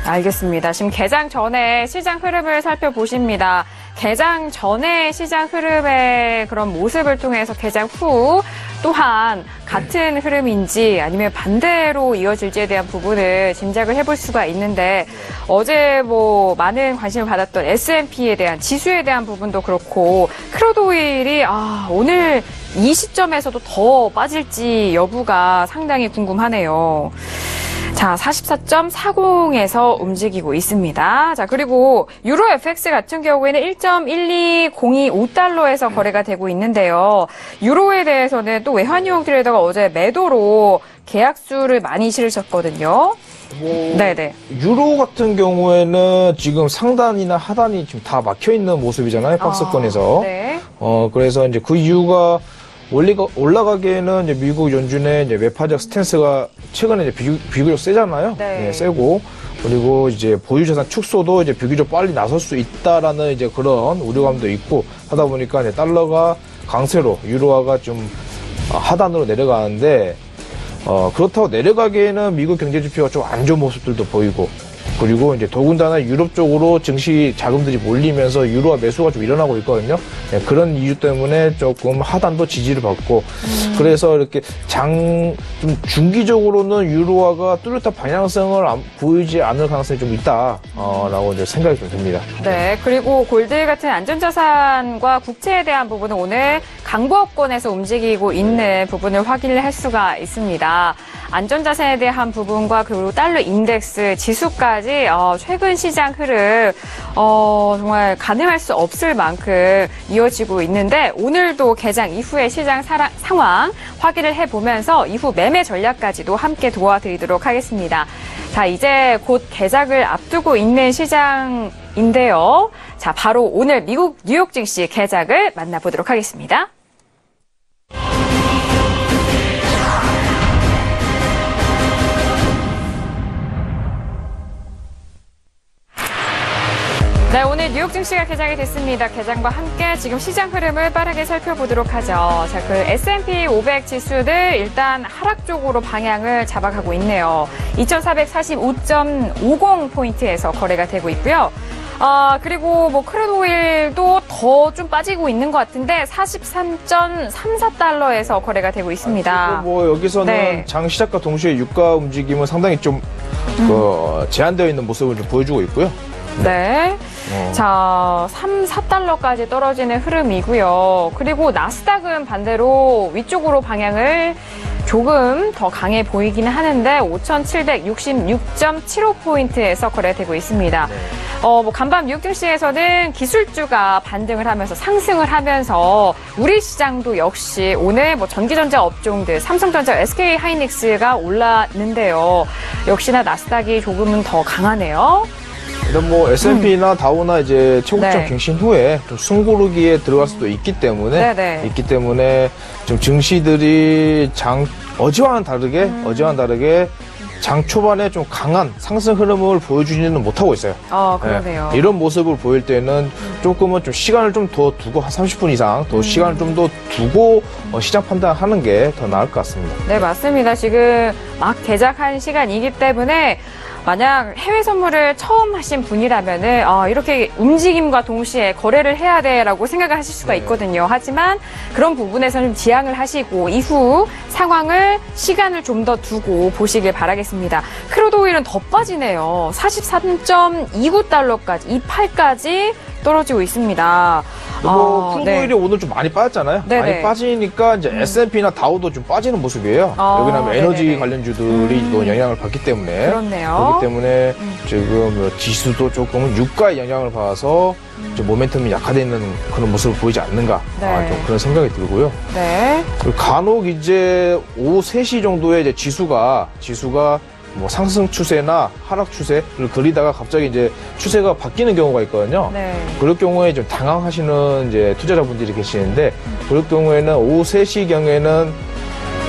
알겠습니다. 지금 개장 전에 시장 흐름을 살펴보십니다. 개장 전에 시장 흐름의 그런 모습을 통해서 개장 후 또한 같은 흐름인지 아니면 반대로 이어질지에 대한 부분을 짐작을 해볼 수가 있는데 어제 뭐 많은 관심을 받았던 S&P에 대한 지수에 대한 부분도 그렇고 크루드 오일이 오늘 이 시점에서도 더 빠질지 여부가 상당히 궁금하네요. 자, 44.40에서 움직이고 있습니다. 자, 그리고 유로 FX 같은 경우에는 1.12025달러에서 거래가 되고 있는데요. 유로에 대해서는 또 외환유형 트레이더가 어제 매도로 계약수를 많이 실으셨거든요. 유로 같은 경우에는 지금 상단이나 하단이 지금 다 막혀 있는 모습이잖아요, 박스권에서. 그래서 이제 그 이유가 올라가기에는 이제 미국 연준의 이제 매파적 스탠스가 최근에 이제 비교적 세잖아요. 세고. 그리고 이제 보유자산 축소도 이제 비교적 빨리 나설 수 있다라는 이제 그런 우려감도 있고 하다 보니까 이제 달러가 강세로 유로화가 좀 하단으로 내려가는데, 그렇다고 내려가기에는 미국 경제 지표가 좀 안 좋은 모습들도 보이고, 그리고 이제 더군다나 유럽 쪽으로 증시 자금들이 몰리면서 유로화 매수가 좀 일어나고 있거든요. 그런 이유 때문에 조금 하단도 지지를 받고, 그래서 이렇게 좀 중기적으로는 유로화가 뚜렷한 방향성을 보이지 않을 가능성이 좀 있다라고 이제 생각이 좀 듭니다. 그리고 골드 같은 안전자산과 국채에 대한 부분은 오늘 강보합권에서 움직이고 있는 부분을 확인을 할 수가 있습니다. 안전자산에 대한 부분과 그리고 달러 인덱스 지수까지 최근 시장 흐름 정말 가늠할 수 없을 만큼 이어지고 있는데 오늘도 개장 이후의 시장 상황 확인을 해보면서 이후 매매 전략까지도 함께 도와드리도록 하겠습니다. 자, 이제 곧 개장을 앞두고 있는 시장인데요. 자, 바로 오늘 미국 뉴욕 증시 개장을 만나보도록 하겠습니다. 네, 오늘 뉴욕 증시가 개장이 됐습니다. 개장과 함께 지금 시장 흐름을 빠르게 살펴보도록 하죠. 자, 그 S&P 500 지수들 일단 하락 쪽으로 방향을 잡아가고 있네요. 2445.50포인트에서 거래가 되고 있고요. 그리고 뭐 크루드 오일도 더 좀 빠지고 있는 것 같은데 43.34달러에서 거래가 되고 있습니다. 뭐 여기서는 네. 장 시작과 동시에 유가 움직임은 상당히 좀 제한되어 있는 모습을 좀 보여주고 있고요. 네. 자, 3, 4달러까지 떨어지는 흐름이고요. 그리고 나스닥은 반대로 위쪽으로 방향을 조금 더 강해 보이기는 하는데 5,766.75포인트에서 거래되고 있습니다. 뭐 간밤 뉴욕 증시에서는 기술주가 반등을 하면서 상승을 하면서 우리 시장도 역시 오늘 뭐 전기전자 업종들 삼성전자, SK 하이닉스가 올랐는데요. 역시나 나스닥이 조금은 더 강하네요. 이런 뭐 S&P나 다우나 이제 최고점 네. 갱신 후에 좀 숨고르기에 들어갈 수도 있기 때문에 좀 증시들이 어제와는 다르게 장 초반에 좀 강한 상승 흐름을 보여주지는 못하고 있어요. 그러네요. 네, 이런 모습을 보일 때는 조금은 좀 시간을 좀 더 두고 한 30분 이상 더 시간을 좀 더 두고 시장 판단하는 게 더 나을 것 같습니다. 네, 맞습니다. 지금 막 개장한 시간이기 때문에 만약 해외 선물을 처음 하신 분이라면은 이렇게 움직임과 동시에 거래를 해야 돼라고 생각을 하실 수가 있거든요. 하지만 그런 부분에서는 좀 지양을 하시고 이후 상황을 시간을 좀 더 두고 보시길 바라겠습니다. 크루드 오일은 더 빠지네요. 43.29달러까지 28까지 떨어지고 있습니다. 크루드 오일이 오늘 좀 많이 빠졌잖아요. 네네. 많이 빠지니까 이제 S&P나 다우도 좀 빠지는 모습이에요. 여기는 에너지 네네네. 관련주들이 또 영향을 받기 때문에 그렇네요. 그렇기 때문에 지금 지수도 조금은 유가의 영향을 받아서 좀 모멘텀이 약화되어 있는 그런 모습을 보이지 않는가 네. 좀 그런 생각이 들고요. 네. 그리고 간혹 이제 오후 3시 정도에 이제 지수가 뭐 상승 추세나 하락 추세를 그리다가 갑자기 이제 추세가 바뀌는 경우가 있거든요. 네. 그럴 경우에 좀 당황하시는 이제 투자자분들이 계시는데 그럴 경우에는 오후 3시 경에는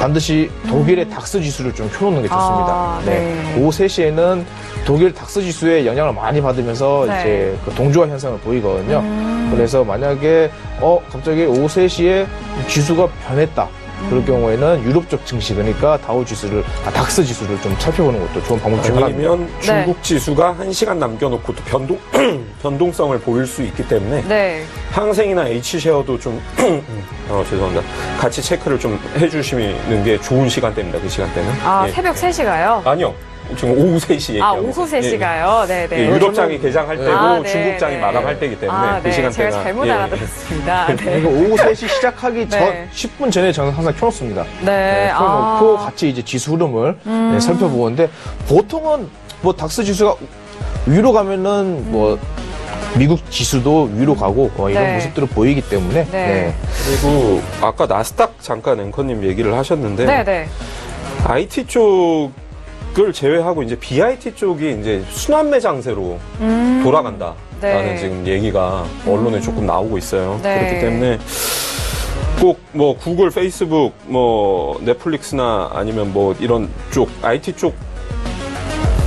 반드시 독일의 닥스 지수를 좀 켜놓는 게 좋습니다. 네. 오후 3시에는 독일 닥스 지수의 영향을 많이 받으면서 네. 이제 그 동조화 현상을 보이거든요. 그래서 만약에 갑자기 오후 3시에 지수가 변했다. 그럴 경우에는 유럽 쪽 증시 그러니까 닥스 지수를 좀 살펴보는 것도 좋은 방법 중 하나입니다. 아니면 중국 지수가 1시간 남겨놓고 또 변동성을 보일 수 있기 때문에 네. 항생이나 H쉐어도 좀 죄송합니다. 같이 체크를 좀 해주시는 게 좋은 시간대입니다. 그 시간대는. 예. 새벽 3시가요? 아니요. 지금 오후 3시 얘기하고 오후 3시가요? 네네. 예, 유럽장이 개장할 때고 네, 중국장이 네. 마감할 때이기 때문에 그 네. 시간대가 제가 잘못 알아들었습니다. 네. 그러니까 오후 3시 시작하기 전 네. 10분 전에 저는 항상 켜놓습니다. 네. 켜놓고 같이 이제 지수 흐름을 살펴보는데 보통은 뭐 닥스 지수가 위로 가면은 뭐 미국 지수도 위로 가고 이런 네. 모습들을 보이기 때문에 네. 그리고 아까 나스닥 잠깐 앵커님 얘기를 하셨는데 네네. IT 쪽을 제외하고 이제 BIT 쪽이 이제 순환매 장세로 돌아간다라는 네. 지금 얘기가 언론에 조금 나오고 있어요. 네. 그렇기 때문에 꼭 뭐 구글, 페이스북, 뭐 넷플릭스나 아니면 뭐 이런 쪽 IT 쪽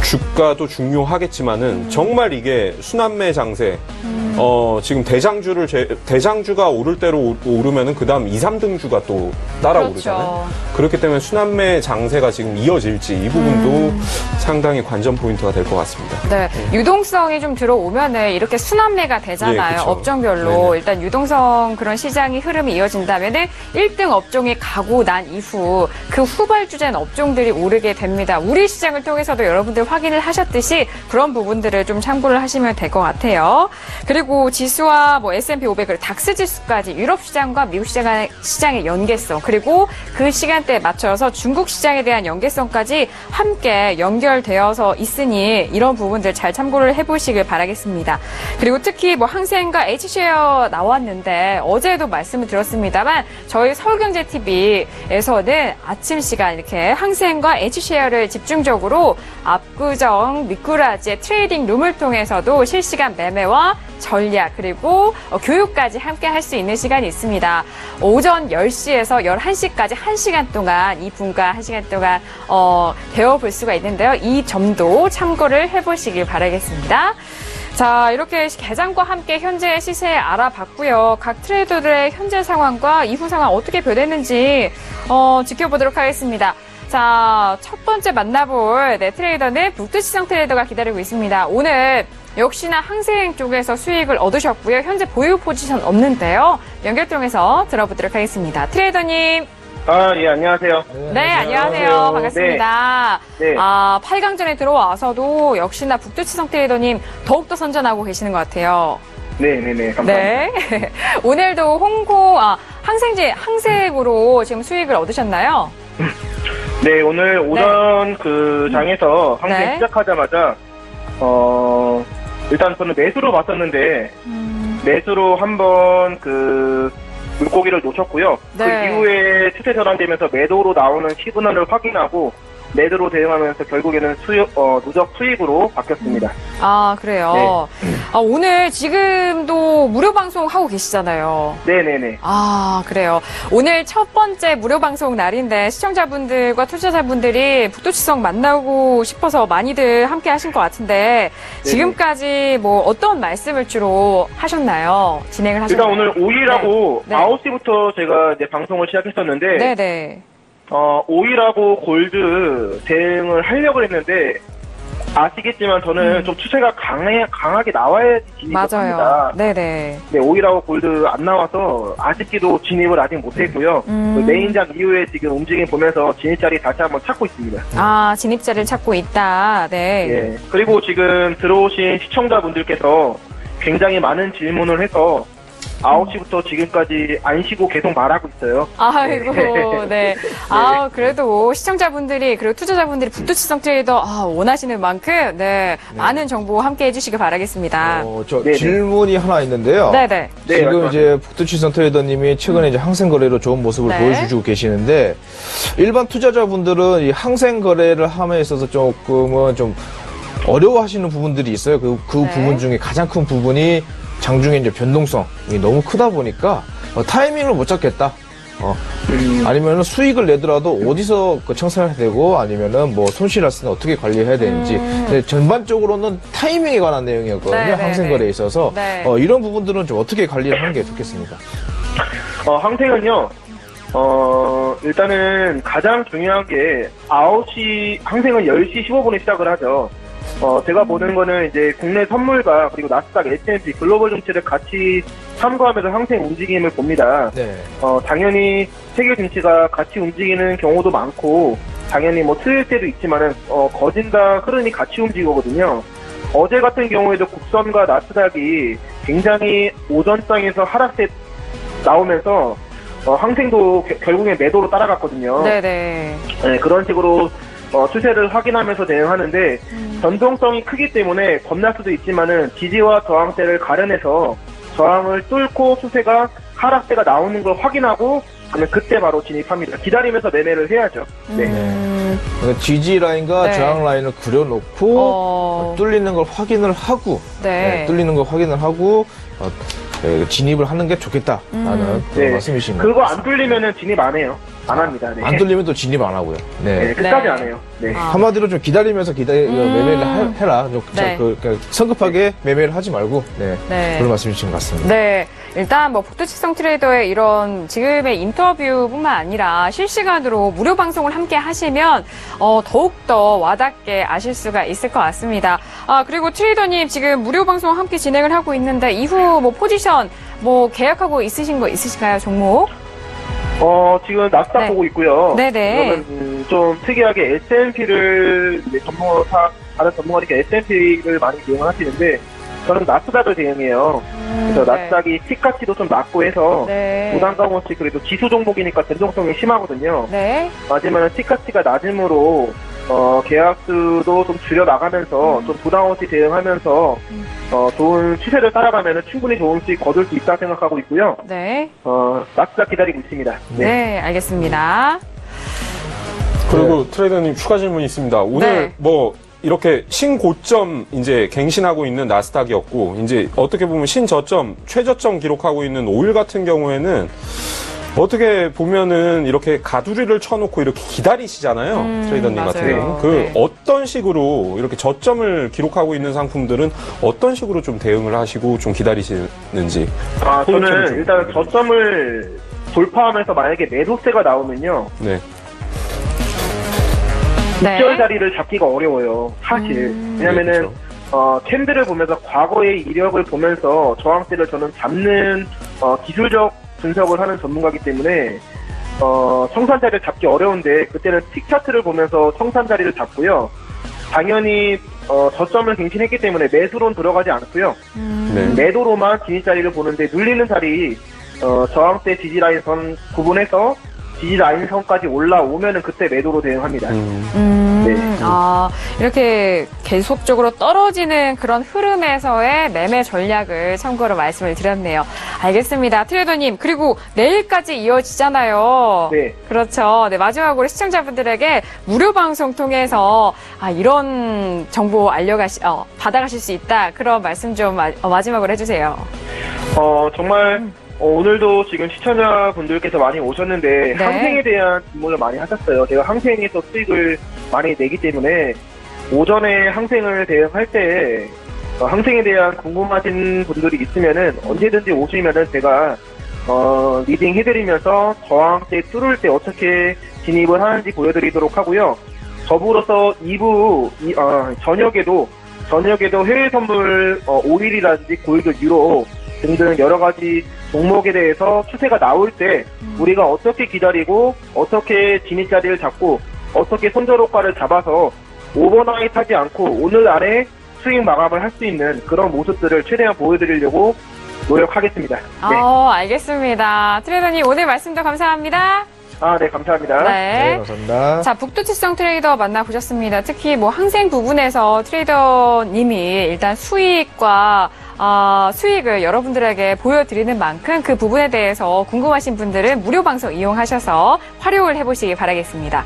주가도 중요하겠지만은 정말 이게 순환매 장세. 지금 대장주가 오를 대로 오르면은 그다음 2, 3등주가 또 따라오르잖아요. 그렇죠. 그렇기 때문에 순환매 장세가 지금 이어질지 이 부분도 상당히 관전 포인트가 될 것 같습니다. 네. 유동성이 좀 들어오면은 이렇게 순환매가 되잖아요. 예, 그쵸. 업종별로. 네네. 일단 유동성 그런 시장이 흐름이 이어진다면은 1등 업종이 가고 난 이후 그 후발주자인 업종들이 오르게 됩니다. 우리 시장을 통해서도 여러분들 확인을 하셨듯이 그런 부분들을 좀 참고를 하시면 될 것 같아요. 그리고 지수와 뭐 S&P 500, 그리고 닥스 지수까지 유럽 시장과 미국 시장의 연계성, 그리고 그 시간대에 맞춰서 중국 시장에 대한 연계성까지 함께 연결되어서 있으니 이런 부분들 잘 참고를 해보시길 바라겠습니다. 그리고 특히 뭐 항생과 H쉐어 나왔는데 어제도 말씀을 드렸습니다만 저희 서울경제TV에서는 아침 시간 이렇게 항생과 H쉐어를 집중적으로 압구정 미꾸라지의 트레이딩 룸을 통해서도 실시간 매매와 전략 그리고 교육까지 함께 할 수 있는 시간이 있습니다. 오전 10시에서 11시까지 1시간 동안 이 분과 1시간 동안 배워볼 수가 있는데요. 이 점도 참고를 해보시길 바라겠습니다. 자, 이렇게 개장과 함께 현재 시세 알아봤고요. 각 트레이더들의 현재 상황과 이후 상황 어떻게 변했는지 지켜보도록 하겠습니다. 자, 첫 번째 만나볼 트레이더는 북두시장 트레이더가 기다리고 있습니다. 오늘 역시나 항생 쪽에서 수익을 얻으셨고요. 현재 보유 포지션 없는데요. 연결 통해서 들어보도록 하겠습니다. 트레이더님. 예, 안녕하세요. 네, 안녕하세요. 반갑습니다. 네. 8강전에 들어와서도 역시나 북두시장 트레이더님 더욱더 선전하고 계시는 것 같아요. 네네네. 감사합니다. 네. 오늘도 항생으로 지금 수익을 얻으셨나요? 네, 오늘 오전 그 장에서 항생 네. 시작하자마자, 일단 저는 매수로 봤었는데, 매수로 한번 물고기를 놓쳤고요. 네. 그 이후에 추세 전환되면서 매도로 나오는 시그널을 확인하고, 매도로 대응하면서 결국에는 누적 수익으로 바뀌었습니다. 아, 그래요. 네. 오늘 지금도 무료 방송 하고 계시잖아요. 네네네. 아, 그래요. 오늘 첫 번째 무료 방송 날인데 시청자분들과 투자자분들이 북두시성 만나고 싶어서 많이들 함께 하신 것 같은데 지금까지 뭐 어떤 말씀을 주로 하셨나요? 진행을 하셨나요? 일단 오늘 5일하고 네. 9시부터 제가 이제 방송을 시작했었는데, 네네. 오일하고 골드 대응을 하려고 했는데, 아시겠지만 저는 좀 추세가 강하게 나와야지 진입을 합니다. 맞아요. 네네. 네, 오일하고 골드 안 나와서 아쉽게도 진입을 아직 못했고요. 그 메인장 이후에 지금 움직임 보면서 진입자리 다시 한번 찾고 있습니다. 아, 진입자를 찾고 있다. 네. 예. 그리고 지금 들어오신 시청자분들께서 굉장히 많은 질문을 해서 9시부터 지금까지 안 쉬고 계속 말하고 있어요. 아이고, 네. 그래도 시청자분들이, 그리고 투자자분들이 북두시성 트레이더, 원하시는 만큼, 많은 정보 함께 해주시길 바라겠습니다. 네네. 질문이 하나 있는데요. 네네. 네, 지금 맞아요. 이제 북두시선 트레이더님이 최근에 이제 항생 거래로 좋은 모습을 네. 보여주고 계시는데 일반 투자자분들은 이 항생 거래를 함에 있어서 조금은 좀 어려워하시는 부분들이 있어요. 그 네. 부분 중에 가장 큰 부분이 장중에 이제 변동성이 너무 크다 보니까 타이밍을 못 잡겠다. 아니면은 수익을 내더라도 어디서 청산해야 되고 아니면은 뭐 손실났으면 어떻게 관리해야 되는지 근데 전반적으로는 타이밍에 관한 내용이었거든요. 네, 항생 거래에 있어서 네. 이런 부분들은 좀 어떻게 관리를 하는 게 좋겠습니까? 항생은요, 일단은 가장 중요한 게 9시, 항생은 10시 15분에 시작을 하죠. 제가 보는 거는 이제 국내 선물과 그리고 나스닥, S&P 글로벌 증시를 같이 참고하면서 항생 움직임을 봅니다. 네. 당연히 세계 증시가 같이 움직이는 경우도 많고, 당연히 뭐 틀릴 때도 있지만은, 거진다 흐름이 같이 움직이거든요. 어제 같은 경우에도 국선과 나스닥이 굉장히 오전장에서 하락세 나오면서, 항생도 결국에 매도로 따라갔거든요. 네네. 네, 그런 식으로 추세를 확인하면서 대응하는데 변동성이 크기 때문에 겁날 수도 있지만은 지지와 저항대를 가려내서 저항을 뚫고 추세가 하락세가 나오는 걸 확인하고 그러면 그때 바로 진입합니다. 기다리면서 매매를 해야죠. 네. 그러니까 지지 라인과 네. 저항 라인을 그려놓고 뚫리는 걸 확인을 하고 뚫리는 걸 확인을 하고 진입을 하는 게 좋겠다라는 그런 말씀이신 거예요. 그거 안 뚫리면은 진입 안 해요. 안 합니다. 네. 안 뚫리면 또 진입 안 하고요. 네, 끝까지 안 해요. 네. 한마디로 좀 기다리면서 매매를 해라. 좀 네. 성급하게 매매를 하지 말고 그런 말씀이신 것 같습니다. 네. 일단 뭐 북두시성 트레이더의 이런 지금의 인터뷰뿐만 아니라 실시간으로 무료 방송을 함께 하시면 더욱더 와닿게 아실 수가 있을 것 같습니다. 그리고 트레이더님 지금 무료 방송 함께 진행을 하고 있는데 이후 뭐 포지션 뭐 계약하고 있으신 거 있으신가요, 종목? 지금 나스닥 네. 보고 있고요. 네네. 그러면 좀 특이하게 S&P를 전문으로 다른 전문가들이 S&P를 많이 이용하시는데 저는 나스닥을 대응해요. 그래서 네. 나스닥이 틱 가치도 좀 낮고 해서 네. 부담감 없이 그래도 지수 종목이니까 변동성이 심하거든요. 네. 하지만 틱 가치가 낮으므로 계약수도 좀 줄여 나가면서 좀 부담 없이 대응하면서 좋은 추세를 따라가면 충분히 좋은 수익 거둘 수 있다 생각하고 있고요. 네. 나스닥 기다리고 있습니다. 네, 알겠습니다. 그리고 트레이더님 추가 질문이 있습니다. 오늘 네. 뭐 이렇게 신고점 이제 갱신하고 있는 나스닥이었고 이제 어떻게 보면 신저점, 최저점 기록하고 있는 오일 같은 경우에는 어떻게 보면은 이렇게 가두리를 쳐놓고 이렇게 기다리시잖아요. 트레이더님 같은 맞아요. 경우. 그 네. 어떤 식으로 이렇게 저점을 기록하고 있는 상품들은 어떤 식으로 좀 대응을 하시고 좀 기다리시는지. 포인트를 저는 좀 일단 부탁드립니다. 저점을 돌파하면서 만약에 매도세가 나오면요. 네. 네. 직절 자리를 잡기가 어려워요. 사실. 왜냐면은 캔들을 보면서 과거의 이력을 보면서 저항대를 저는 잡는 기술적 분석을 하는 전문가이기 때문에 청산 자리를 잡기 어려운데 그때는 틱 차트를 보면서 청산 자리를 잡고요. 당연히 저점을 갱신했기 때문에 매수로는 들어가지 않고요. 네. 매도로만 진입 자리를 보는데 눌리는 자리 저항대 지지 라인 선 구분해서 지지 라인 선까지 올라오면은 그때 매도로 대응합니다. 네. 이렇게 계속적으로 떨어지는 그런 흐름에서의 매매 전략을 참고로 말씀을 드렸네요. 알겠습니다. 트레이더님, 그리고 내일까지 이어지잖아요. 네. 그렇죠. 네, 마지막으로 시청자분들에게 무료 방송 통해서 이런 정보 받아가실 수 있다. 그런 말씀 좀 마지막으로 해주세요. 정말 오늘도 지금 시청자분들께서 많이 오셨는데 네. 항생에 대한 질문을 많이 하셨어요. 제가 항생에서 수익을 많이 내기 때문에 오전에 항생을 대응할 때 항생에 대한 궁금하신 분들이 있으면은 언제든지 오시면은 제가 리딩 해드리면서 저항대 뚫을 때 어떻게 진입을 하는지 보여드리도록 하고요. 더불어서 2부 저녁에도 해외 선물 오일이라든지 골드, 유로 등등 여러 가지 종목에 대해서 추세가 나올 때 우리가 어떻게 기다리고 어떻게 진입 자리를 잡고 어떻게 손절효과를 잡아서 오버나잇 하지 않고 오늘 안에 수익 마감을 할 수 있는 그런 모습들을 최대한 보여드리려고 노력하겠습니다. 네. 알겠습니다. 트레이더님, 오늘 말씀도 감사합니다. 네, 감사합니다. 네, 감사합니다. 자, 북두칠성 트레이더 만나보셨습니다. 특히 항생 부분에서 트레이더님이 일단 수익과 수익을 여러분들에게 보여드리는 만큼 그 부분에 대해서 궁금하신 분들은 무료 방송 이용하셔서 활용을 해보시기 바라겠습니다.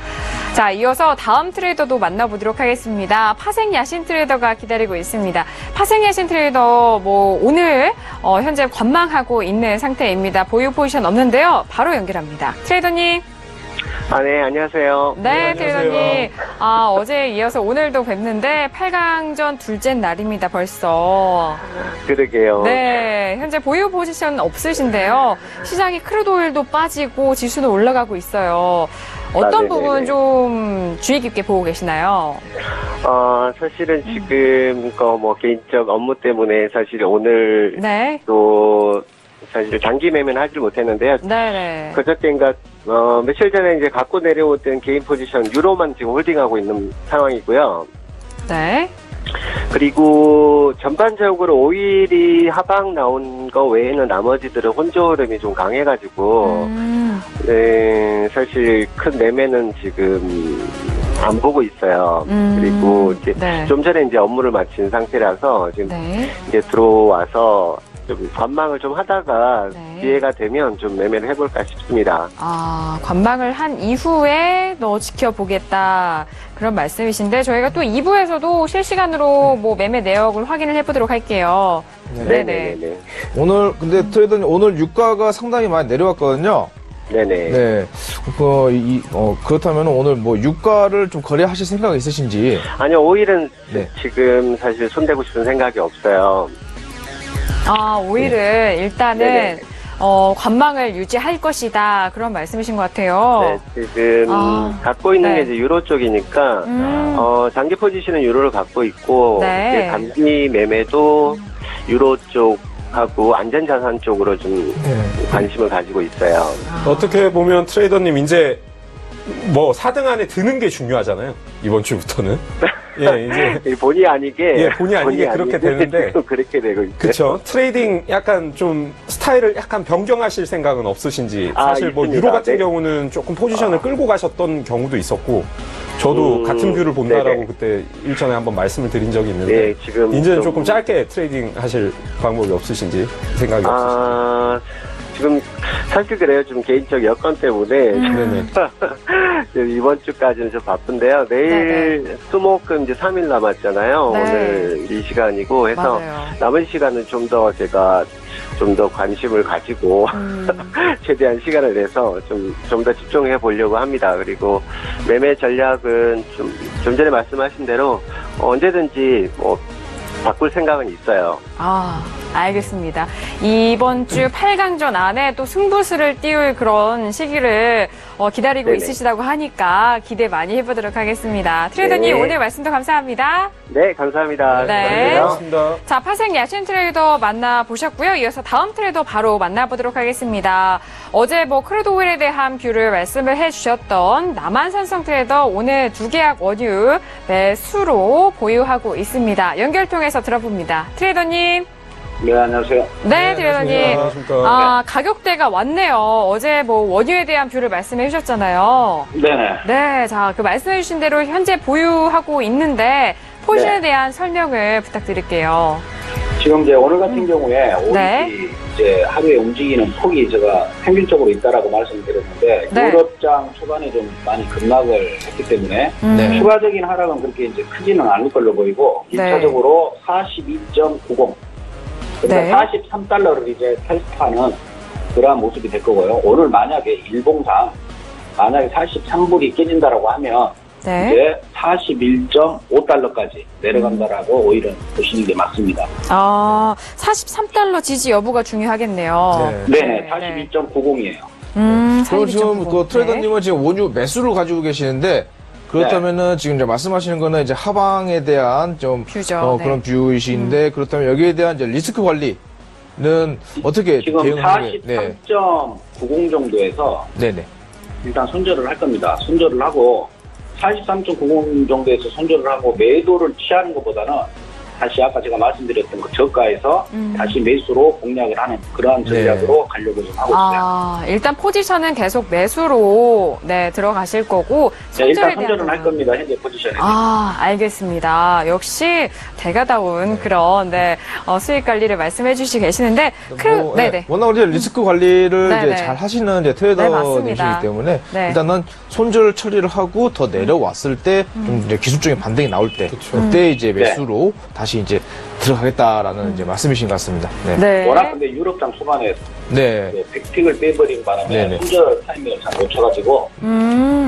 자, 이어서 다음 트레이더도 만나보도록 하겠습니다. 파생야신 트레이더가 기다리고 있습니다. 파생야신 트레이더 오늘 현재 관망하고 있는 상태입니다. 보유 포지션 없는데요. 바로 연결합니다. 트레이더님. 네, 안녕하세요. 네, 네, 트레이더님. 어제 이어서 오늘도 뵙는데 8강전 둘째 날입니다, 벌써. 그러게요. 네, 현재 보유 포지션 없으신데요. 시장이 크루드 오일도 빠지고 지수는 올라가고 있어요. 어떤 네네네. 부분 좀 주의 깊게 보고 계시나요? 사실은 지금 개인적 업무 때문에 사실 오늘 네. 또 사실 장기 매매는 하지 못했는데요. 네네. 그저께인가 며칠 전에 이제 갖고 내려오던 개인 포지션 유로만 지금 홀딩하고 있는 상황이고요. 네. 그리고 전반적으로 오일이 하방 나온 거 외에는 나머지들은 혼조 흐름이 좀 강해가지고 네, 사실 큰 매매는 지금 안 보고 있어요. 그리고 이제 네. 좀 전에 이제 업무를 마친 상태라서 지금 네. 이제 들어와서 좀 관망을 좀 하다가 네. 기회가 되면 좀 매매를 해볼까 싶습니다. 관망을 한 이후에 지켜보겠다. 그런 말씀이신데 저희가 또 2부에서도 실시간으로 매매 내역을 확인을 해보도록 할게요. 네네. 오늘 근데 트레이더님 오늘 유가가 상당히 많이 내려왔거든요. 네네. 네. 그렇다면 오늘 유가를 좀 거래하실 생각 있으신지? 아니요, 오일은 네. 지금 사실 손대고 싶은 생각이 없어요. 오일은 일단은 네네. 관망을 유지할 것이다. 그런 말씀이신 것 같아요. 네, 지금 갖고 있는 네. 게 이제 유로 쪽이니까 장기 포지션은 유로를 갖고 있고 네. 이제 단기 매매도 유로 쪽하고 안전자산 쪽으로 좀 관심을 가지고 있어요. 어떻게 보면 트레이더님 이제 4등 안에 드는 게 중요하잖아요. 이번 주부터는. 예, 이제 본의 아니게. 본의 아니게 그렇게 되는데. 지금 그렇게 되고 있어요. 그쵸. 트레이딩 약간 좀 스타일을 약간 변경하실 생각은 없으신지. 사실 뭐 있습니다. 유로 같은 네. 경우는 조금 포지션을 끌고 가셨던 경우도 있었고, 저도 같은 뷰를 본다라고 네네. 그때 일전에 한번 말씀을 드린 적이 있는데, 네, 지금 이제는 조금 짧게 트레이딩 하실 방법이 없으신지, 생각이 없으신지. 지금 사실 그래요. 좀 개인적 여건 때문에 네네. 이번 주까지는 좀 바쁜데요. 내일 수목금 이제 3일 남았잖아요. 네. 오늘 이 시간이고 해서 맞아요. 남은 시간은 좀 더 제가 좀 더 관심을 가지고 최대한 시간을 내서 좀 더 집중해 보려고 합니다. 그리고 매매 전략은 좀 전에 말씀하신 대로 언제든지 뭐 바꿀 생각은 있어요. 알겠습니다. 이번 주 8강전 안에 또 승부수를 띄울 그런 시기를 기다리고 네네. 있으시다고 하니까 기대 많이 해보도록 하겠습니다. 트레이더님 네. 오늘 말씀도 감사합니다. 네, 감사합니다. 네. 고맙습니다. 자, 파생 야신 트레이더 만나보셨고요. 이어서 다음 트레이더 바로 만나보도록 하겠습니다. 어제 크루드 오일에 대한 뷰를 말씀을 해주셨던 남한산성 트레이더 오늘 두 계약 원유 매수로 보유하고 있습니다. 연결 통해서 들어봅니다. 트레이더님. 네, 안녕하세요. 네, 트레이더님. 안녕하십니까. 가격대가 왔네요. 어제 원유에 대한 뷰를 말씀해 주셨잖아요. 네네. 네, 자, 그 말씀해 주신 대로 현재 보유하고 있는데 포지션에 네. 대한 설명을 부탁드릴게요. 지금 이제 오늘 같은 경우에 오일이 네. 이제 하루에 움직이는 폭이 제가 평균적으로 있다라고 말씀드렸는데 네. 유럽장 초반에 좀 많이 급락을 했기 때문에 네. 추가적인 하락은 그렇게 이제 크지는 않을 걸로 보이고 네. 1차적으로 42.90 그러니까 네. 43달러를 이제 테스트하는 그러한 모습이 될 거고요. 오늘 만약에 일봉상 만약에 43불이 깨진다라고 하면 네. 이제 41.5달러까지 내려간다라고 오히려 보시는 게 맞습니다. 43달러 지지 여부가 중요하겠네요. 네네, 41.90이에요. 그럼 지금 42.90. 트레이더님은 지금 원유 매수를 가지고 계시는데 그렇다면은 지금 이제 말씀하시는 거는 이제 하방에 대한 좀 뷰죠. 네. 그런 뷰이신데 그렇다면 여기에 대한 이제 리스크 관리는 어떻게 지금 대응하는 게? 네. 43.90 정도에서 네네. 일단 손절을 할 겁니다. 손절을 하고 43.90 정도에서 손절을 하고 매도를 취하는 것보다는 다시 아까 제가 말씀드렸던 그 저가에서 다시 매수로 공략을 하는 그러한 전략으로 가려고 좀 하고 있어요. 일단 포지션은 계속 매수로 들어가실 거고 네, 일단 손절에 대한 손절은 할 부분. 겁니다. 현재 포지션에. 알겠습니다. 역시 대가다운 그런 수익 관리를 말씀해 주시고 계시는데 네네. 워낙 이제 리스크 관리를 네네. 이제 잘 하시는 이제 네, 트레이더님이시기 맞습니다. 때문에 네. 일단은 손절 처리를 하고 더 내려왔을 때 좀 이제 기술적인 반등이 나올 때 그때 이제 매수로 다시 이제 들어가겠다라는 이제 말씀이신 것 같습니다. 네. 네. 워낙 근데 유럽장 초반에 네. 백픽을 빼버린 바람에 네네. 손절 타이밍을 잘 놓쳐가지고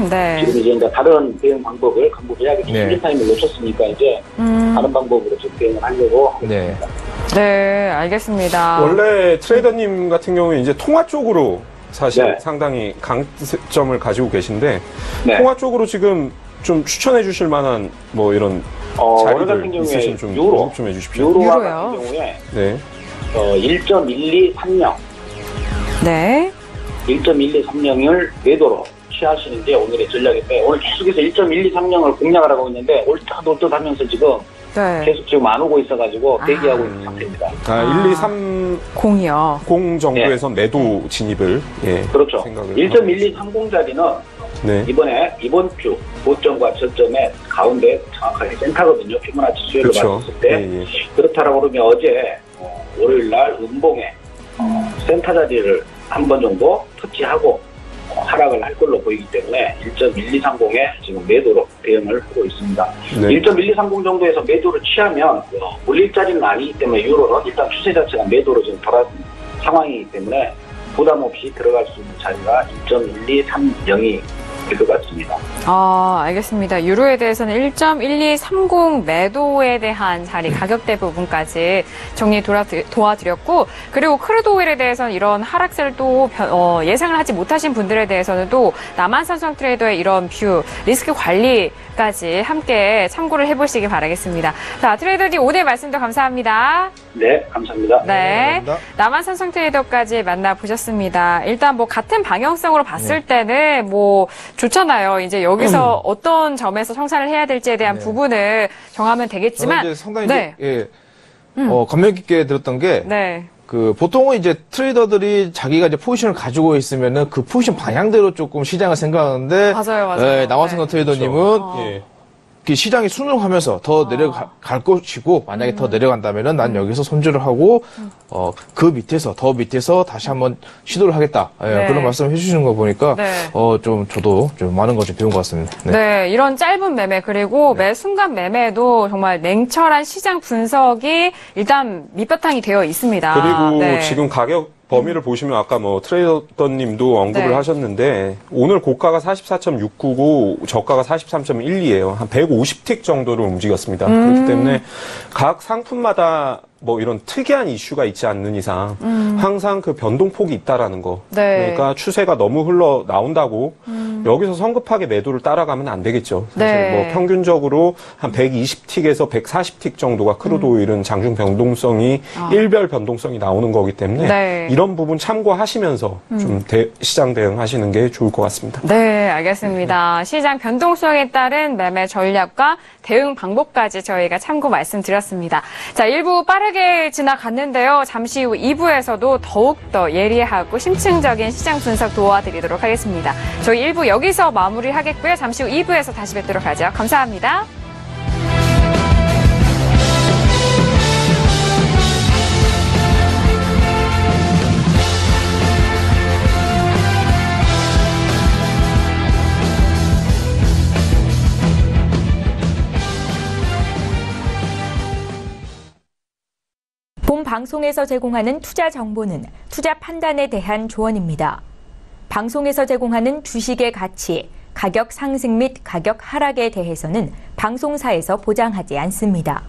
네. 지금 이제 다른 대응 방법을 강구해야겠죠. 네. 손절 타이밍을 놓쳤으니까 이제 다른 방법으로 좀 대응을 하려고 하고 네. 있습니다. 네, 알겠습니다. 원래 트레이더님 같은 경우에 이제 통화 쪽으로 사실 네. 상당히 강점을 가지고 계신데 네. 통화 쪽으로 지금 좀 추천해 주실 만한 뭐 이런 오늘 같은 자리들 경우에 있으시면 좀 유로, 언급 좀 해주십시오. 유로와 유로요? 같은 경우에 네. 1.1230, 네. 1.1230을 매도로 취하시는 게 오늘의 전략인데 오늘 계속해서 1.1230을 공략을 하고 있는데 올듯 하면서 지금 네. 계속 지금 안 오고 있어가지고 대기하고 있는 상태입니다. 1, 2, 3, 공이요. 0 정도에서 매도 진입을 그렇죠. 생각을 1.1230짜리는 네. 이번 주 고점과 저점의 가운데 정확하게 센터거든요. 피보나치 수요를 그렇죠. 봤을 때. 예, 예. 그렇다라고 그러면 어제 월요일 날 음봉에 센터 자리를 한 번 정도 터치하고 하락을 할 걸로 보이기 때문에 1.1230에 지금 매도로 대응을 하고 있습니다. 네. 1.1230 정도에서 매도를 취하면 올릴 자리는 아니기 때문에 유로는 일단 추세 자체가 매도로 지금 돌아선 상황이기 때문에 부담 없이 들어갈 수 있는 자리가 1.1230이 될 것 같습니다. 알겠습니다. 유로에 대해서는 1.1230 매도에 대한 자리 가격대 부분까지 정리 도와드렸고 그리고 크루드 오일에 대해서는 이런 하락세를 또 예상을 하지 못하신 분들에 대해서는 또 남한산성 트레이더의 이런 뷰 리스크 관리까지 함께 참고를 해보시기 바라겠습니다. 자, 트레이더님 오늘 말씀도 감사합니다. 네, 감사합니다. 네. 감사합니다. 남한산성 트레이더까지 만나보셨습니다. 일단 같은 방향성으로 봤을 네. 때는 좋잖아요. 이제 여기서 어떤 점에서 청산을 해야 될지에 대한 부분을 정하면 되겠지만. 저는 이제 상당히 감명 깊게 들었던 게 보통은 이제 트레이더들이 자기가 이제 포지션을 가지고 있으면은 그 포지션 방향대로 조금 시장을 생각하는데 맞아요. 남화성근 트레이더님은 그 시장이 순응하면서 더 내려갈 것이고 만약에 더 내려간다면은 난 여기서 손절을 하고 그 밑에서 더 밑에서 다시 한번 시도를 하겠다 그런 말씀을 해주시는 거 보니까 좀 저도 좀 많은 걸 좀 배운 것 같습니다. 네, 이런 짧은 매매 그리고 매 순간 매매도 정말 냉철한 시장 분석이 일단 밑바탕이 되어 있습니다. 그리고 지금 가격 범위를 보시면 아까 뭐 트레이더님도 언급을 하셨는데 오늘 고가가 44.699, 저가가 43.12예요. 한 150틱 정도를 움직였습니다. 그렇기 때문에 각 상품마다 뭐 이런 특이한 이슈가 있지 않는 이상 항상 그 변동폭이 있다라는 거. 그러니까 추세가 너무 흘러 나온다고 여기서 성급하게 매도를 따라가면 안 되겠죠. 사실 뭐 평균적으로 한 120틱에서 140틱 정도가 크루드 오일은 장중 변동성이 일별 변동성이 나오는 거기 때문에 이런 부분 참고하시면서 좀 시장 대응하시는 게 좋을 것 같습니다. 네, 알겠습니다. 시장 변동성에 따른 매매 전략과 대응 방법까지 저희가 참고 말씀드렸습니다. 자, 1부 빠르게 지나갔는데요. 잠시 후 2부에서도 더욱더 예리하고 심층적인 시장 분석 도와드리도록 하겠습니다. 저희 1부 여기서 마무리하겠고요. 잠시 후 2부에서 다시 뵙도록 하죠. 감사합니다. 본 방송에서 제공하는 투자 정보는 투자 판단에 대한 조언입니다. 방송에서 제공하는 주식의 가치, 가격 상승 및 가격 하락에 대해서는 방송사에서 보장하지 않습니다.